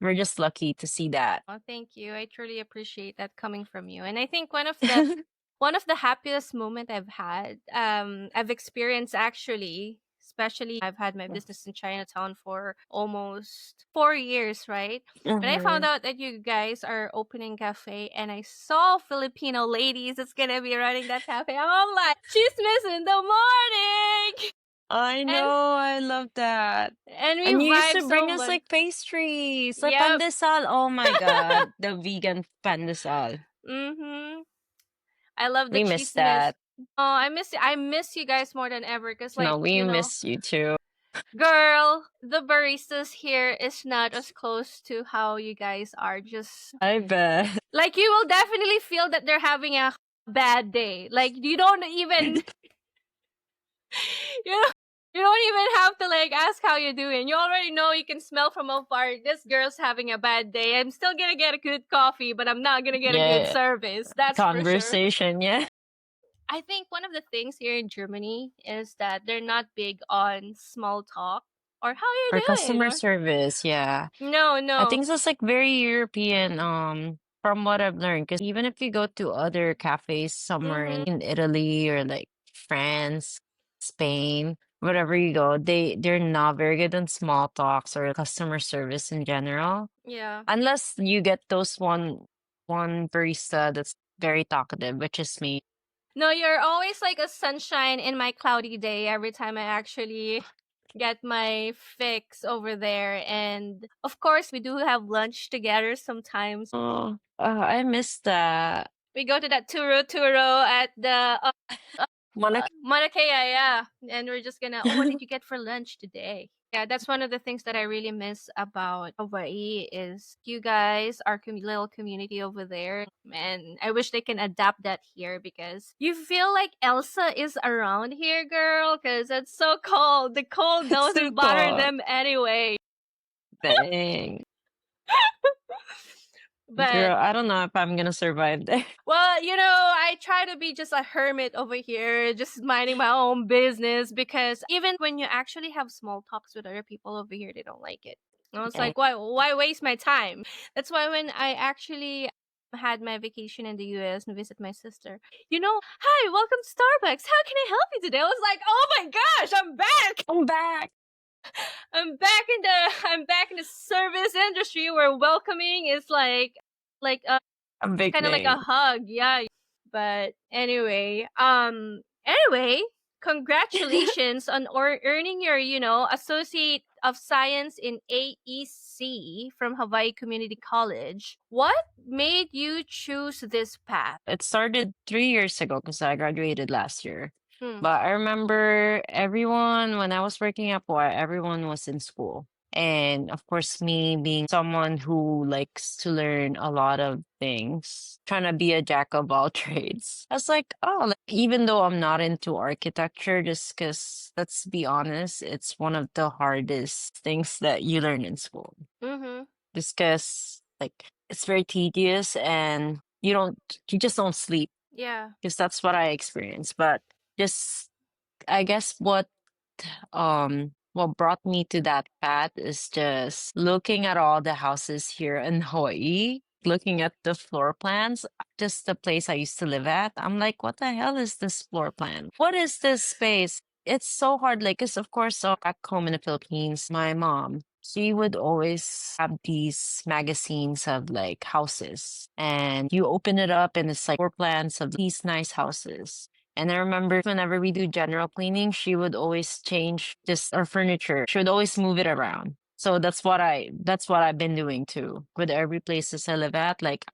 we're just lucky to see that. Oh, thank you. I truly appreciate that coming from you. And I think one of the happiest moment I've had, I've experienced actually, especially I've had my business in Chinatown for almost 4 years, right? When I found Mhm. out that you guys are opening cafe and I saw Filipino ladies that's gonna be running that cafe, I'm like, she's missing the morning. I And know, I love that. we And you used vibe to so bring us much. like pastries, like Yep. pandesal. Oh my God, the vegan pandesal. Mm-hmm. I love the We miss cheesiness. that. Oh, I miss you guys more than ever because No, like, we miss you too. girl, the baristas here is not as close to how you guys are. Just I bet. like you will definitely feel that they're having a bad day. Like you don't even you don't you don't even have to like ask how you're doing. You already know you can smell from afar this girl's having a bad day. I'm still gonna get a good coffee, but I'm not gonna get a good Yeah, service. That's for sure. conversation. Yeah. I think one of the things here in Germany is that they're not big on small talk or how you Or doing customer or service. Yeah. no, I no. think that's like very European, from what I've learned. Because even if you go to other cafes somewhere Mhm. in Italy or like France, Spain, wherever you go, they're not very good on small talks or customer service in general. Yeah. Unless you get those one barista that's very talkative, which is me. No, you're always like a sunshine in my cloudy day every time I actually get my fix over there and of course we do have lunch together sometimes. Oh, I miss that. We go to that turo at the Wanna Mauna Kea, yeah. And we're just gonna, oh, what did you get for lunch today? Yeah, that's one of the things that I really miss about Hawaii is you guys, our little community over there. And I wish they can adapt that here because you feel like Elsa is around here, girl, because it's so cold. The cold it's too doesn't bother cold. them anyway. Dang. But Girl, I don't know if I'm gonna survive there. well, I try to be just a hermit over here, just minding my own business because even when you actually have small talks with other people over here, they don't like it. I was Dang. like, why waste my time? That's why when I actually had my vacation in the US and visit my sister, hi, welcome to Starbucks. How can I help you today? I was like, oh my gosh, I'm back. I'm back. I'm back in the service industry where welcoming is like A it's big kind of like thing. a hug, yeah. But anyway, Congratulations on earning your, Associate of Science in AEC from Hawaii Community College. What made you choose this path? It started 3 years ago because I graduated last year. Mm, But I remember everyone, when I was working at Hawaii, everyone was in school. And of course, me being someone who likes to learn a lot of things, trying to be a jack of all trades. I was like, oh, like, even though I'm not into architecture, just because, let's be honest, it's one of the hardest things that you learn in school. mm-hmm. Just because, like, it's very tedious and you just don't sleep Yeah. because that's what I experienced. But just, I guess what brought me to that path is just looking at all the houses here in Hawaii, looking at the floor plans, just the place I used to live at. I'm like, what the hell is this floor plan? What is this space? It's so hard, like, because of course, back home in the Philippines, my mom, she would always have these magazines of like houses, and you open it up, and it's like floor plans of these nice houses. And I remember whenever we do general cleaning, she would always change just our furniture. She would always move it around. So that's what I've been doing too. With every places I live at, like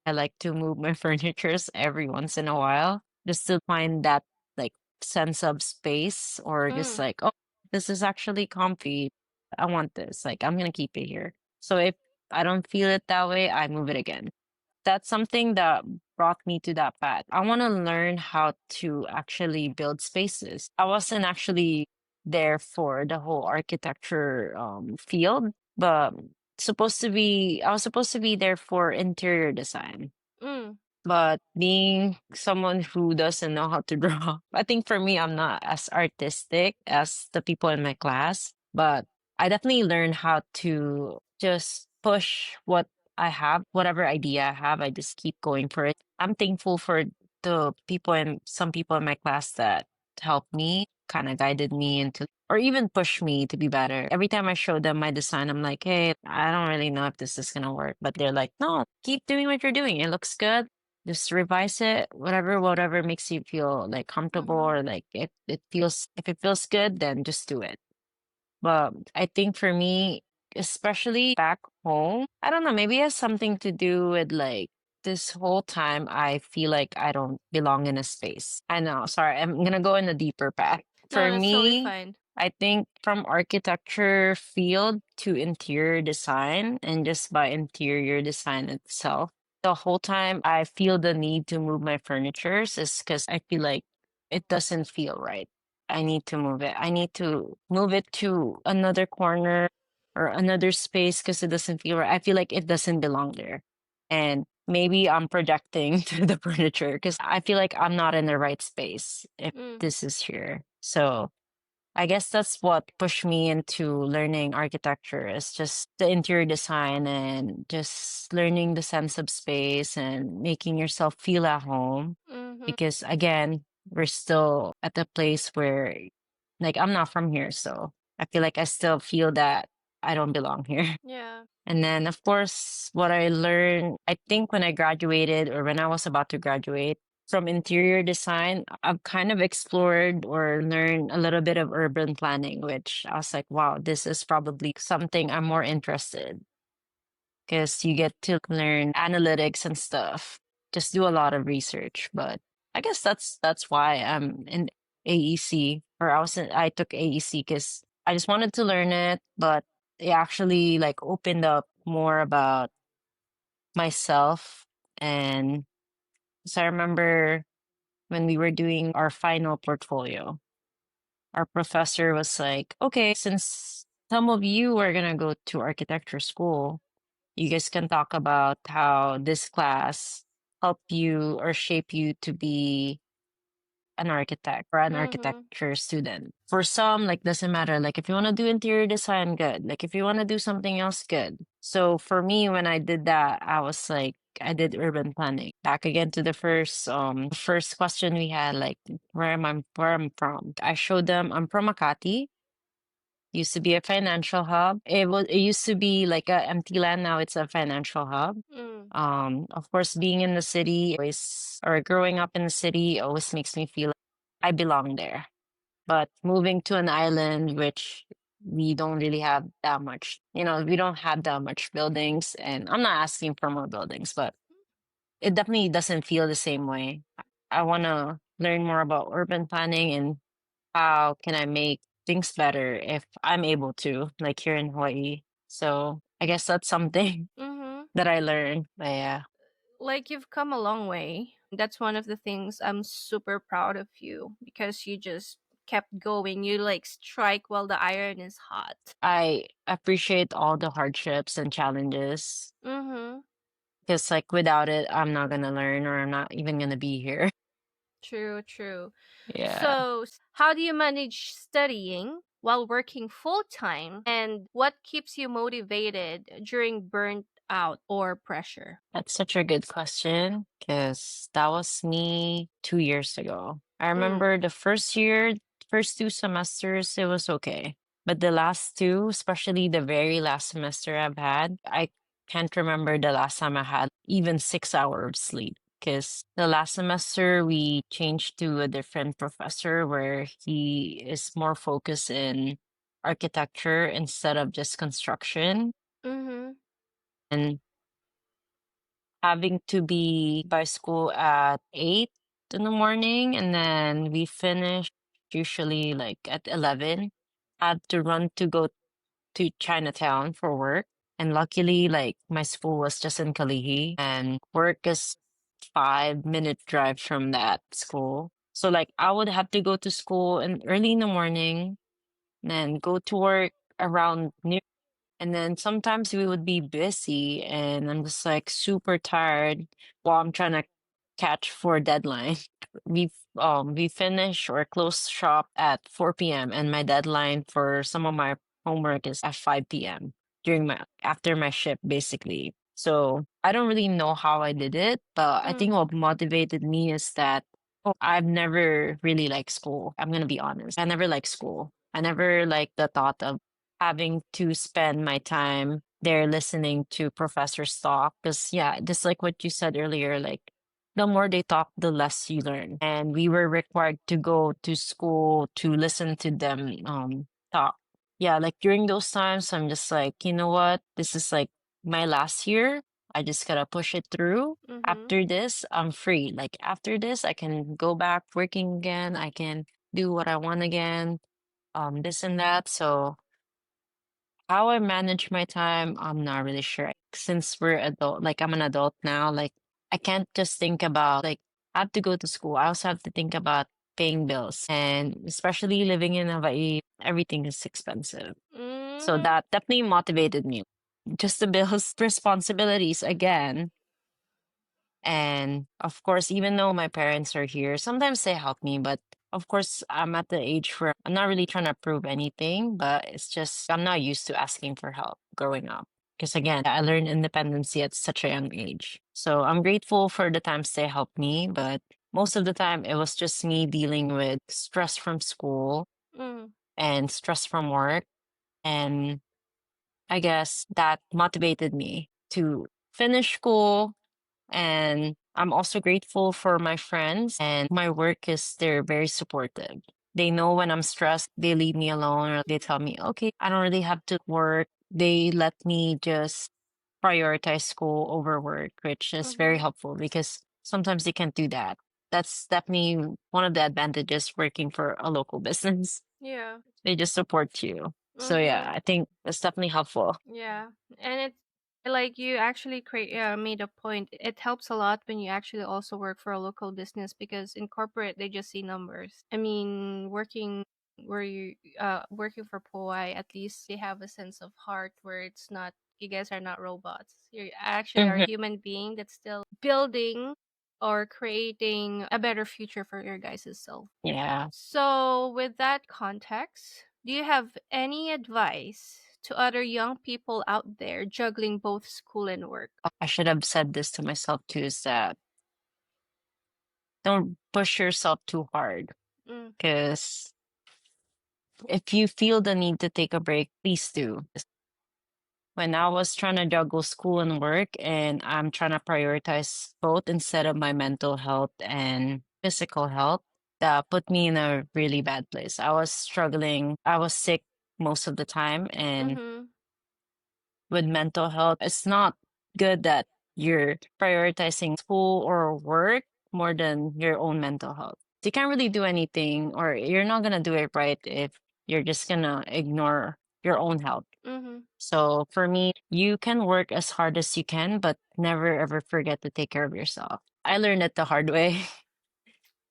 I like to move my furnitures every once in a while just to find that like sense of space, or just Mm, like, oh, this is actually comfy. I want this. Like I'm gonna keep it here. So if I don't feel it that way, I move it again. That's something that brought me to that path. I want to learn how to actually build spaces. I wasn't actually there for the whole architecture field, but I was supposed to be there for interior design. mm, But being someone who doesn't know how to draw, I think for me, I'm not as artistic as the people in my class, but I definitely learned how to just push what I have, whatever idea I have, I just keep going for it. I'm thankful for the people and some people in my class that helped me, kind of guided me into, or even pushed me to be better. Every time I show them my design, I'm like, hey, I don't really know if this is going to work. But they're like, no, keep doing what you're doing. It looks good, just revise it, whatever makes you feel like comfortable, mm-hmm. or like if it feels good, then just do it. But I think for me, especially back home, I don't know, maybe it has something to do with like this whole time I feel like I don't belong in a space. I know, sorry, I'm gonna go in a deeper path. No, For that's totally me, fine. I think from architecture field to interior design, and just by interior design itself, the whole time I feel the need to move my furnitures is because I feel like it doesn't feel right. I need to move it. I need to move it to another corner or another space because it doesn't feel right. I feel like it doesn't belong there. And maybe I'm projecting to the furniture because I feel like I'm not in the right space if Mm, this is here. So I guess that's what pushed me into learning architecture, is just the interior design and just learning the sense of space and making yourself feel at home. mm-hmm. Because again, we're still at the place where, like, I'm not from here, so I feel like I still feel that I don't belong here. Yeah. And then, of course, what I learned, I think when I graduated, or when I was about to graduate from interior design, I've kind of explored or learned a little bit of urban planning, which I was like, wow, this is probably something I'm more interested, because you get to learn analytics and stuff. Just do a lot of research. But I guess that's why I'm in AEC, or I took AEC because I just wanted to learn it, but it actually like opened up more about myself. And so I remember when we were doing our final portfolio, our professor was like, okay, since some of you are gonna go to architecture school, you guys can talk about how this class helped you or shape you to be an architect or an Mm-hmm. architecture student. For some, like, doesn't matter. Like, if you want to do interior design, good. Like, if you want to do something else, good. So for me, when I did that, I was like, I did urban planning. Back again to the first question we had, like, where I'm from. I showed them I'm from Makati. Used to be a financial hub. It used to be like a empty land. Now it's a financial hub. Mm, Of course, being in the city always, or growing up in the city always makes me feel like I belong there. But moving to an island, which we don't really have that much, we don't have that much buildings. And I'm not asking for more buildings, but it definitely doesn't feel the same way. I want to learn more about urban planning and how can I make things better if I'm able to, like here in Hawaii. So I guess that's something Mm-hmm. that I learned. But yeah, Like you've come a long way. That's one of the things I'm super proud of you because you just kept going. You like strike while the iron is hot. I appreciate all the hardships and challenges Mm-hmm. because, like, without it, I'm not going to learn or I'm not even going to be here. True, true. Yeah. So, how do you manage studying while working full time? And what keeps you motivated during burnt out or pressure? That's such a good question because that was me 2 years ago. I Mm. remember the first year, first two semesters, it was okay. But the last two, especially the very last semester I've had, I can't remember the last time I had even 6 hours of sleep. Because the last semester we changed to a different professor where he is more focused in architecture instead of just construction. Mm-hmm. And having to be by school at 8 in the morning and then we finish usually like at 11. Had to run to go to Chinatown for work. And luckily, like my school was just in Kalihi and work is 5 minute drive from that school. So like I would have to go to school and early in the morning, then go to work around noon, and then sometimes we would be busy and I'm just like super tired while I'm trying to catch for a deadline. We finish or close shop at 4 p.m. and my deadline for some of my homework is at 5 p.m. during my after my shift basically. So I don't really know how I did it, but I think Mm. what motivated me is that I've never really liked school. I'm gonna be honest. I never liked school. I never liked the thought of having to spend my time there listening to professors talk. Because, yeah, just like what you said earlier, like the more they talk, the less you learn. And we were required to go to school to listen to them talk. Yeah, like during those times, I'm just like, you know what? This is like my last year. I just gotta push it through. Mm-hmm. After this, I'm free. Like after this, I can go back working again. I can do what I want again, this and that. So how I manage my time, I'm not really sure. Since we're adult, like I'm an adult now, like I can't just think about like I have to go to school. I also have to think about paying bills. And especially living in Hawaii, everything is expensive. So Mm-hmm. that definitely motivated me. Just the bills responsibilities again. And of course, even though my parents are here, sometimes they help me, but of course, I'm at the age where I'm not really trying to prove anything, but it's just I'm not used to asking for help growing up. Because again, I learned independency at such a young age. So I'm grateful for the times they helped me, but most of the time it was just me dealing with stress from school Mm. and stress from work. And I guess that motivated me to finish school, and I'm also grateful for my friends and my work is they're very supportive. They know when I'm stressed, they leave me alone or they tell me, okay, I don't really have to work. They let me just prioritize school over work, which is very Mm-hmm. helpful because sometimes they can't do that. That's definitely one of the advantages working for a local business. Yeah. They just support you. So yeah, Mm-hmm. I think that's definitely helpful. Yeah, and it's like you actually create made a point. It helps a lot when you actually also work for a local business because in corporate they just see numbers. I mean, working for POI, at least they have a sense of heart where it's not you guys are not robots. You actually are a Mhm. human being that's still building or creating a better future for your guys' self. Yeah. So, with that context, do you have any advice to other young people out there juggling both school and work? I should have said this to myself too is that don't push yourself too hard Mm, because if you feel the need to take a break, please do. When I was trying to juggle school and work, and I'm trying to prioritize both instead of my mental health and physical health, that put me in a really bad place. I was struggling. I was sick most of the time, and Mhm. with mental health, it's not good that you're prioritizing school or work more than your own mental health. You can't really do anything, or you're not gonna do it right if you're just gonna ignore your own health. Mhm. So for me, you can work as hard as you can, but never ever forget to take care of yourself. I learned it the hard way.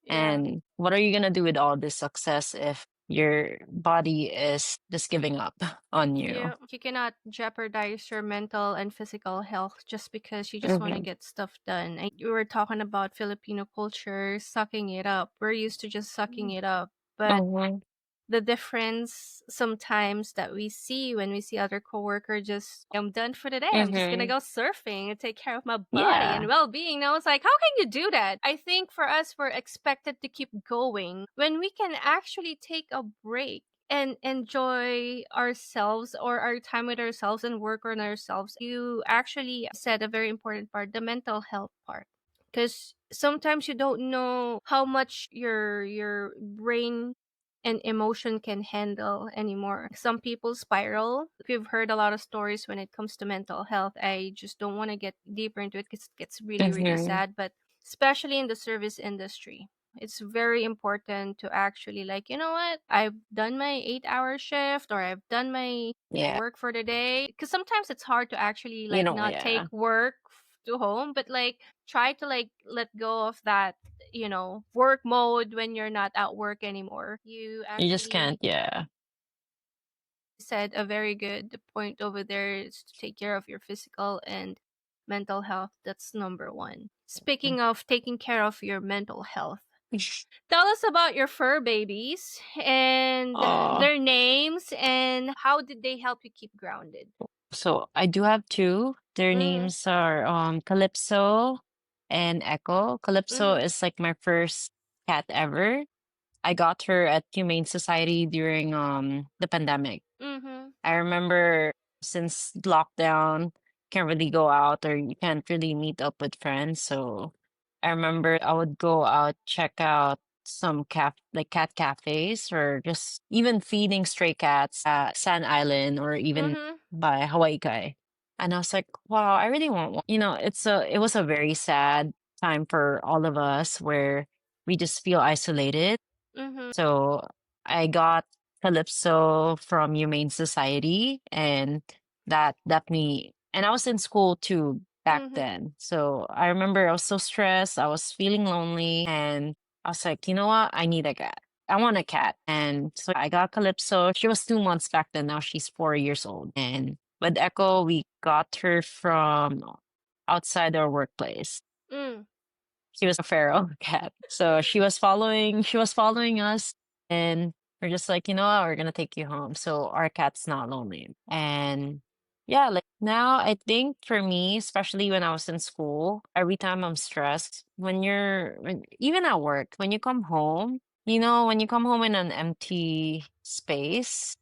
Yeah. And what are you gonna do with all this success if your body is just giving up on you? Yeah, you cannot jeopardize your mental and physical health just because you just want to Hmm. get stuff done. And you were talking about Filipino culture, sucking it up. We're used to just sucking it up. But Hmm. the difference sometimes that we see when we see other coworker just, I'm done for the day. I'm just gonna Hmm. go surfing and take care of my body and Yeah. well-being. Now it's like, how can you do that? I think for us, we're expected to keep going when we can actually take a break and enjoy ourselves or our time with ourselves and work on ourselves. You actually said a very important part, the mental health part, because sometimes you don't know how much your brain and emotion can handle anymore. Some people spiral. We've heard a lot of stories when it comes to mental health. I just don't want to get deeper into it because it gets really, really Hmm. sad. But especially in the service industry, it's very important to actually, like, you know what? I've done my 8-hour shift or I've done my Yeah. work for the day. Because sometimes it's hard to actually You like know, not yeah. take work to home, but like try to like let go of that, work mode when you're not at work anymore. You You just can't, actually yeah. said a very good point over there is to take care of your physical and mental health. That's number one. Speaking of taking care of your mental health, tell us about your fur babies and Oh, their names and how did they help you keep grounded? so I do have two. Their Mm-hmm. names are Calypso and Echo. Calypso Mm-hmm. is like my first cat ever. I got her at Humane Society during the pandemic. Mm-hmm. I remember since lockdown, can't really go out or you can't really meet up with friends. So I remember I would go out, check out some cat cafes or just even feeding stray cats at Sand Island or even Mm-hmm. by Hawaii Kai. And I was like, wow, I really want one. It was a very sad time for all of us where we just feel isolated. Mm-hmm. So I got Calypso from Humane Society, and that definitely. And I was in school too back Mm-hmm. then. So I remember I was so stressed. I was feeling lonely, and I was like, you know what? I need a cat. I want a cat. And so I got Calypso. She was 2 months back then. Now she's 4 years old. And with Echo, we got her from outside our workplace. Mm. She was a feral cat. So she was following us and we're just like, you know what, we're gonna take you home. So our cat's not lonely. And yeah, like now I think for me, especially when I was in school, every time I'm stressed, even at work, when you come home, when you come home in an empty space,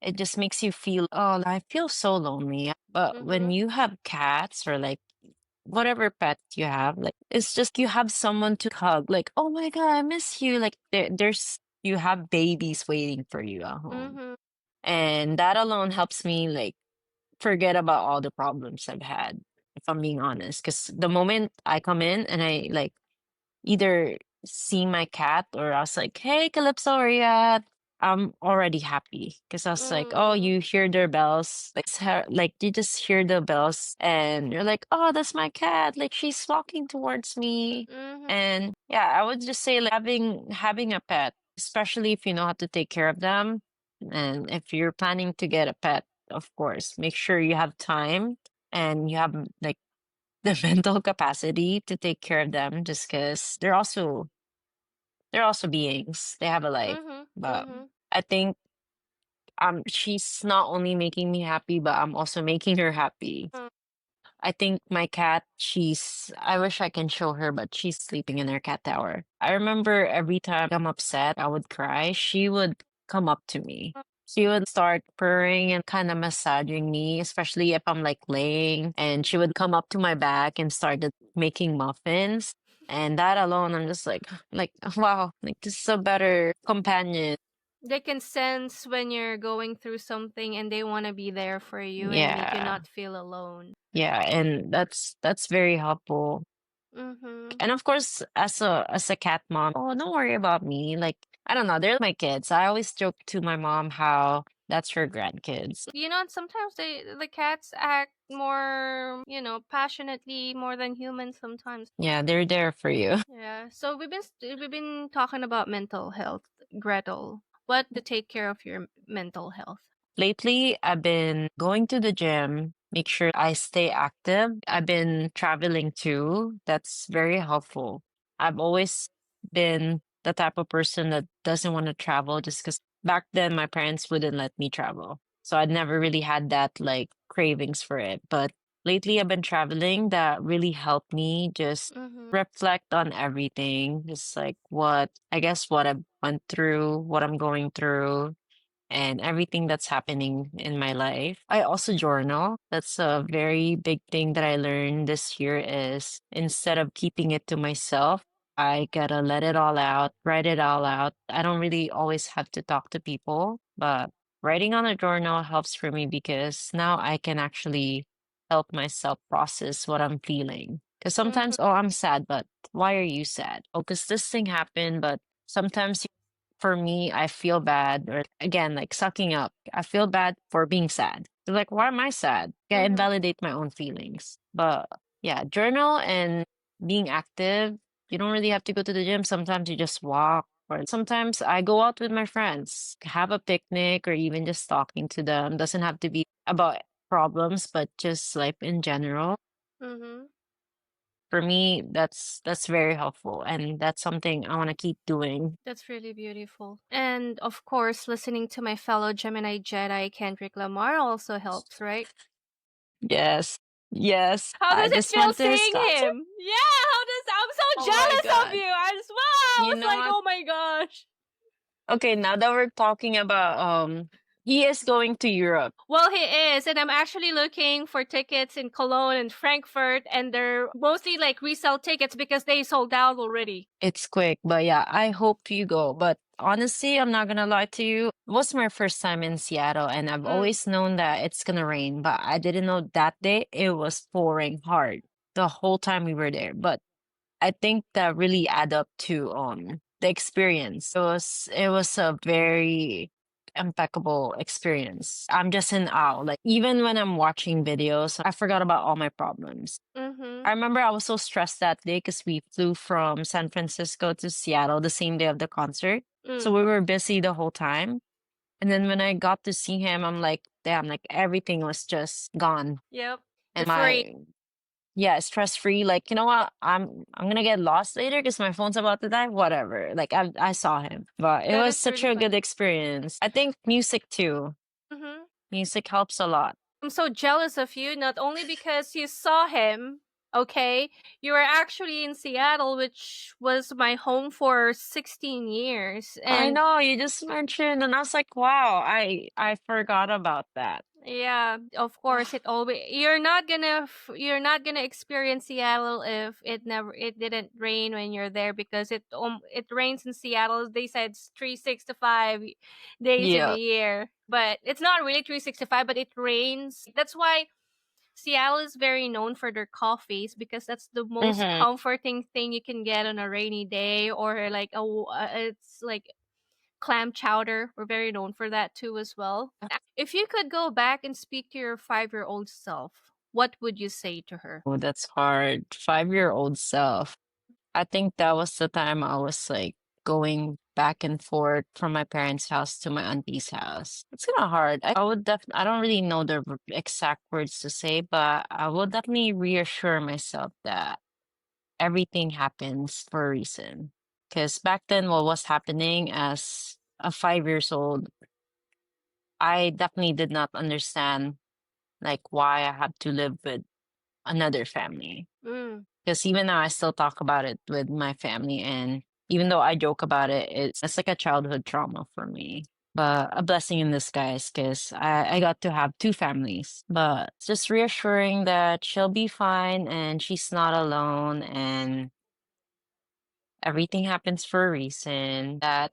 it just makes you feel, oh, I feel so lonely. But when Mm-hmm. you have cats or like whatever pet you have, like it's just you have someone to hug, like, oh my God, I miss you. Like you have babies waiting for you at home. Mm-hmm. And that alone helps me like forget about all the problems I've had, if I'm being honest. Because the moment I come in and I like either see my cat or I was like, hey, Calypso, where you at? I'm already happy because I was like, oh, Mm-hmm. you hear their bells. Like you just hear the bells and you're like, oh, that's my cat. Like she's walking towards me. Mm-hmm. And yeah, I would just say like having a pet, especially if you know how to take care of them. And if you're planning to get a pet, of course, make sure you have time and you have like the mental capacity to take care of them just because they're also beings. They have a life. Mm-hmm. But Mm-hmm. I think she's not only making me happy, but I'm also making her happy. I think my cat, I wish I can show her, but she's sleeping in her cat tower. I remember every time I'm upset, I would cry. She would come up to me. She would start purring and kind of massaging me, especially if I'm like laying, and she would come up to my back and started making muffins. And that alone, I'm just like, wow, like this is a better companion. They can sense when you're going through something and they want to be there for you and make you Yeah. not feel alone. Yeah, and that's very helpful. Mm-hmm. And of course, as a cat mom, oh, don't worry about me. Like, I don't know, they're my kids. I always joke to my mom how that's her grandkids. You know, sometimes the cats act more, passionately more than humans sometimes. Yeah, they're there for you. Yeah. So we've been talking about mental health, Gretel. What to take care of your mental health? Lately, I've been going to the gym, make sure I stay active. I've been traveling too. That's very helpful. I've always been the type of person that doesn't want to travel just because back then my parents wouldn't let me travel. So I'd never really had that like cravings for it. But lately, I've been traveling that really helped me just Mm-hmm. reflect on everything, just like what I've went through, what I'm going through and everything that's happening in my life. I also journal. That's a very big thing that I learned this year is instead of keeping it to myself, I gotta let it all out, write it all out. I don't really always have to talk to people, but writing on a journal helps for me because now I can actually help myself process what I'm feeling. Because Mm-hmm. sometimes, oh, I'm sad, but why are you sad? Oh, because this thing happened, but sometimes for me, I feel bad, or again, like sucking up. I feel bad for being sad. So like, why am I sad? I Mm-hmm. invalidate my own feelings. But yeah, journal and being active. You don't really have to go to the gym. Sometimes you just walk, or sometimes I go out with my friends, have a picnic, or even just talking to them. Doesn't have to be about problems, but just life in general. Mm-hmm. For me, that's very helpful, and that's something I want to keep doing. That's really beautiful. And of course, listening to my fellow Gemini Jedi Kendrick Lamar also helps, right? Yes. Yes. How I does it just feel went to his seeing concert. him? Yeah, how does I'm so Oh my jealous of God. you. I just wow, You it's know like what? oh my gosh. Okay, now that we're talking about he is going to Europe. Well, he is, and I'm actually looking for tickets in Cologne and Frankfurt, and they're mostly like resale tickets because they sold out already. It's quick, but yeah, I hope you go. But honestly, I'm not gonna lie to you. It was my first time in Seattle, and I've Mm. always known that it's gonna rain, but I didn't know that day it was pouring hard the whole time we were there. But I think that really add up to the experience. It was a very impeccable experience. I'm just in awe. Like even when I'm watching videos, I forgot about all my problems. Mm-hmm. I remember I was so stressed that day because we flew from San Francisco to Seattle the same day of the concert. So Mm. we were busy the whole time. And then when I got to see him, I'm like, damn, like everything was just gone. Yep. And Good for you. yeah, stress free. Like, you know what? I'm gonna get lost later because my phone's about to die. Whatever. Like, I saw him, but it Yeah, was that's such really a fun. good experience. I think music too. Mm-hmm. Music helps a lot. I'm so jealous of you, not only because you saw him, okay, you were actually in Seattle, which was my home for 16 years. I And know you just mentioned, and I was like, wow, I forgot about that. yeah, of course, it always you're not gonna experience Seattle if it didn't rain when you're there because it rains in Seattle. They said it's 365 days in a Yeah. year, but it's not really 365, but it rains. That's why Seattle is very known for their coffees because that's the most Mm-hmm. comforting thing you can get on a rainy day or like it's like clam chowder. We're very known for that too as well. If you could go back and speak to your 5-year-old self, what would you say to her? Oh, that's hard. 5-year-old self. I think that was the time I was like going back and forth from my parents' house to my auntie's house. It's kind of hard. I don't really know the exact words to say, but I will definitely reassure myself that everything happens for a reason. Because back then, what was happening as a 5 years old, I definitely did not understand like why I had to live with another family. Mm. Because even now, I still talk about it with my family. And even though I joke about it, it's like a childhood trauma for me. But a blessing in disguise because I got to have two families. But it's just reassuring that she'll be fine and she's not alone. And everything happens for a reason, that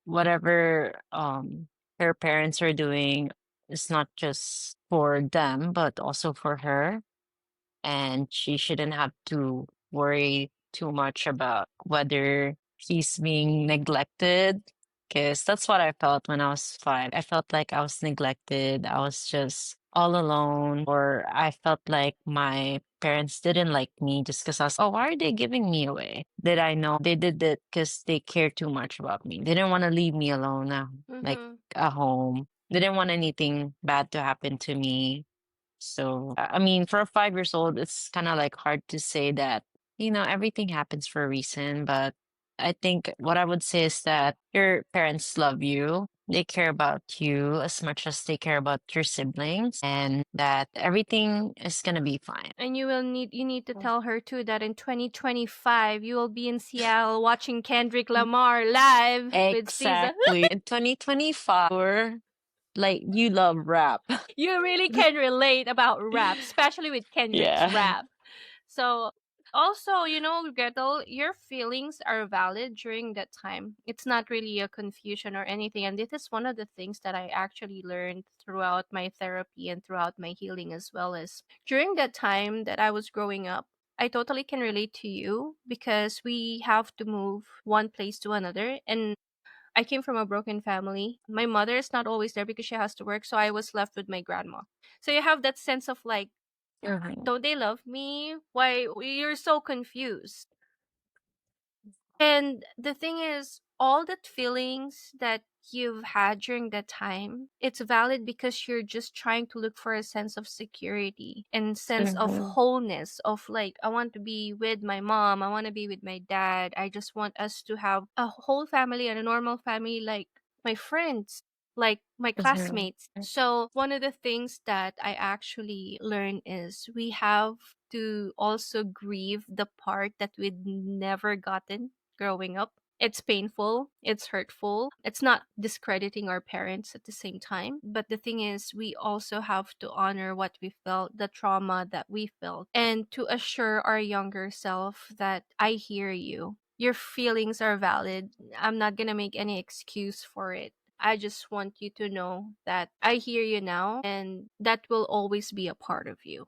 whatever her parents are doing is not just for them, but also for her. And she shouldn't have to worry too much about whether he's being neglected. Because that's what I felt when I was 5. I felt like I was neglected. I was just all alone, or I felt like my parents didn't like me just because I was, oh, why are they giving me away? Did I know they did it because they care too much about me? They didn't want to leave me alone, like Mm-hmm. at home. They didn't want anything bad to happen to me. So, I mean, for a 5 years old, it's kind of like hard to say that, everything happens for a reason. But I think what I would say is that your parents love you. They care about you as much as they care about your siblings, and that everything is going to be fine. And you need to tell her too that in 2025 you will be in Seattle watching Kendrick Lamar live with SZA. Exactly. In 2025, like, you love rap. You really can relate about rap, especially with Kendrick's Yeah. rap. So also, Gretel, your feelings are valid during that time. It's not really a confusion or anything. And this is one of the things that I actually learned throughout my therapy and throughout my healing as well as during that time that I was growing up. I totally can relate to you because we have to move one place to another. And I came from a broken family. My mother is not always there because she has to work, so I was left with my grandma. So you have that sense of like, Mhm. don't they love me? Why you're so confused? And the thing is, all that feelings that you've had during that time, it's valid because you're just trying to look for a sense of security and sense of Mhm. wholeness of like, I want to be with my mom, I want to be with my dad. I just want us to have a whole family and a normal family like my friends, like my Mhm. classmates. So one of the things that I actually learned is we have to also grieve the part that we'd never gotten growing up. It's painful, it's hurtful. It's not discrediting our parents at the same time. But the thing is, we also have to honor what we felt, the trauma that we felt, and to assure our younger self that I hear you. Your feelings are valid. I'm not going to make any excuse for it. I just want you to know that I hear you now and that will always be a part of you,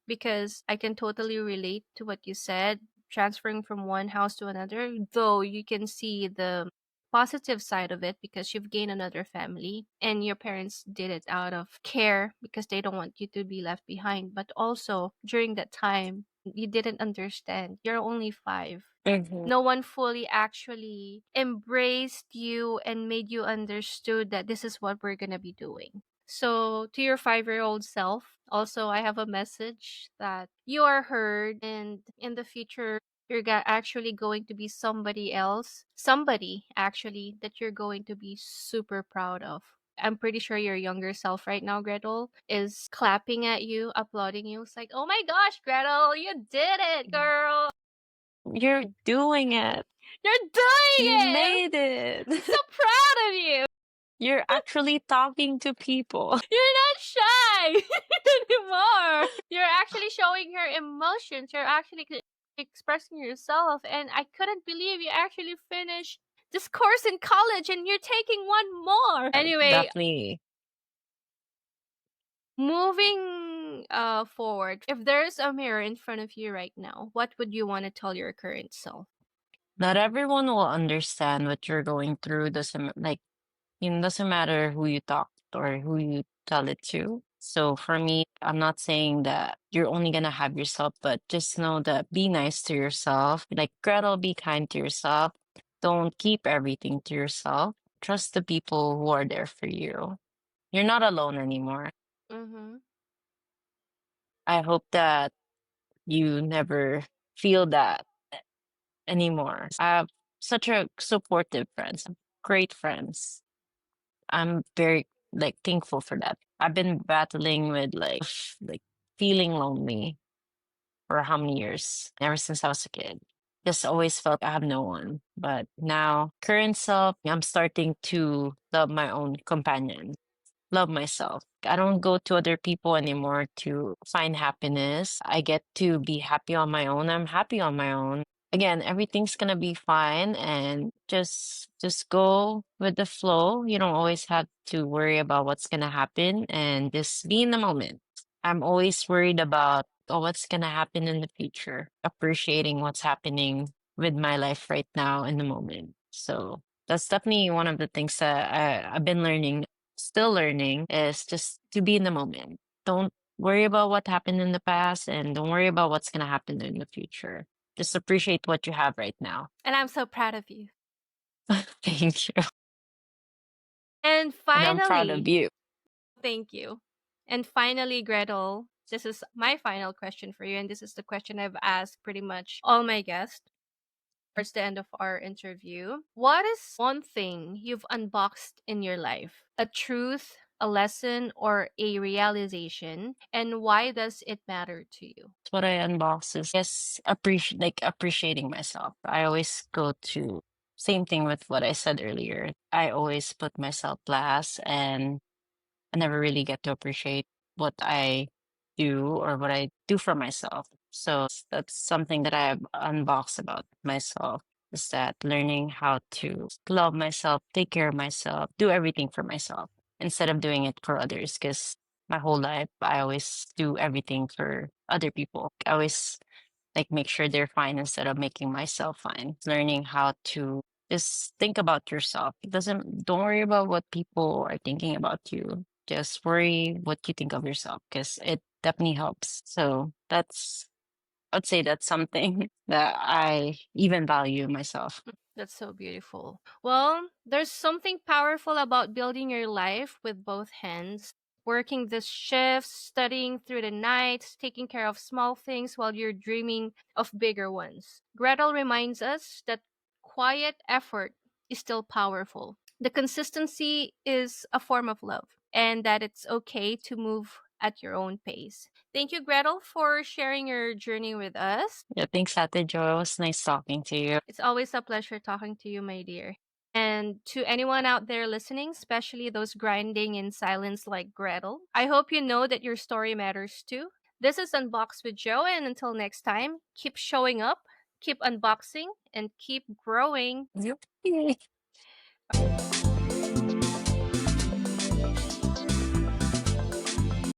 because I can totally relate to what you said transferring from one house to another, though you can see the positive side of it because you've gained another family and your parents did it out of care because they don't want you to be left behind. But also during that time, you didn't understand. You're only 5. Mhm. No one fully actually embraced you and made you understood that this is what we're going to be doing. So, to your 5-year-old self, also, I have a message that you are heard, and in the future, you're actually going to be somebody else, somebody actually that you're going to be super proud of. I'm pretty sure your younger self right now, Gretel, is clapping at you, applauding you. It's like, oh my gosh, Gretel, you did it, girl. You're doing it. You're doing You it. made it. I'm so proud of you. You're actually talking to people. You're not shy anymore. You're actually showing your emotions. You're actually expressing yourself. And I couldn't believe you actually finished this course in college and you're taking one more. Anyway, Definitely. moving forward, if there's a mirror in front of you right now, what would you want to tell your current self? Not everyone will understand what you're going through. Doesn't like it doesn't matter who you talk or who you tell it to. So for me, I'm not saying that you're only gonna have yourself, but just know that be nice to yourself. Like Gretel, be kind to yourself. Don't keep everything to yourself. Trust the people who are there for you. You're not alone anymore. Mm-hmm. I hope that you never feel that anymore. I have such a supportive friends, great friends. I'm very like thankful for that. I've been battling with like feeling lonely for how many years? Ever since I was a kid. Just always felt I have no one. But now, current self, I'm starting to love my own companion, love myself. I don't go to other people anymore to find happiness. I get to be happy on my own. I'm happy on my own. again, everything's gonna be fine, and just go with the flow. You don't always have to worry about what's gonna happen, and just be in the moment. I'm always worried about, oh, what's gonna happen in the future, appreciating what's happening with my life right now in the moment. So that's definitely one of the things that I've been learning, still learning, is just to be in the moment. Don't worry about what happened in the past, and don't worry about what's gonna happen in the future. Just appreciate what you have right now. And I'm so proud of you. Thank you. And And I'm proud of finally, you. thank you. And finally, Gretel, this is my final question for you. And this is the question I've asked pretty much all my guests towards the end of our interview. What is one thing you've unboxed in your life? A truth, a lesson, or a realization? And why does it matter to you? What I unbox is, yes, appreciating myself. I always go to same thing with what I said earlier. I always put myself last, and I never really get to appreciate what I do or what I do for myself. So that's something that I've unboxed about myself, is that learning how to love myself, take care of myself, do everything for myself instead of doing it for others. Because my whole life, I always do everything for other people. I always like make sure they're fine instead of making myself fine. Learning how to just think about yourself. It doesn't don't worry about what people are thinking about you. Just worry what you think of yourself, because it definitely helps. So I'd say that's something that I even value myself. That's so beautiful. Well, there's something powerful about building your life with both hands, working the shifts, studying through the nights, taking care of small things while you're dreaming of bigger ones. Gretel reminds us that quiet effort is still powerful. The consistency is a form of love, and that it's okay to move at your own pace. Thank you, Gretel, for sharing your journey with us. Yeah, thanks, Ate Joy. It was nice talking to you. It's always a pleasure talking to you, my dear. And to anyone out there listening, especially those grinding in silence like Gretel, I hope you know that your story matters too. This is Unboxed with Joe, and until next time, keep showing up, keep unboxing, and keep growing. Yep.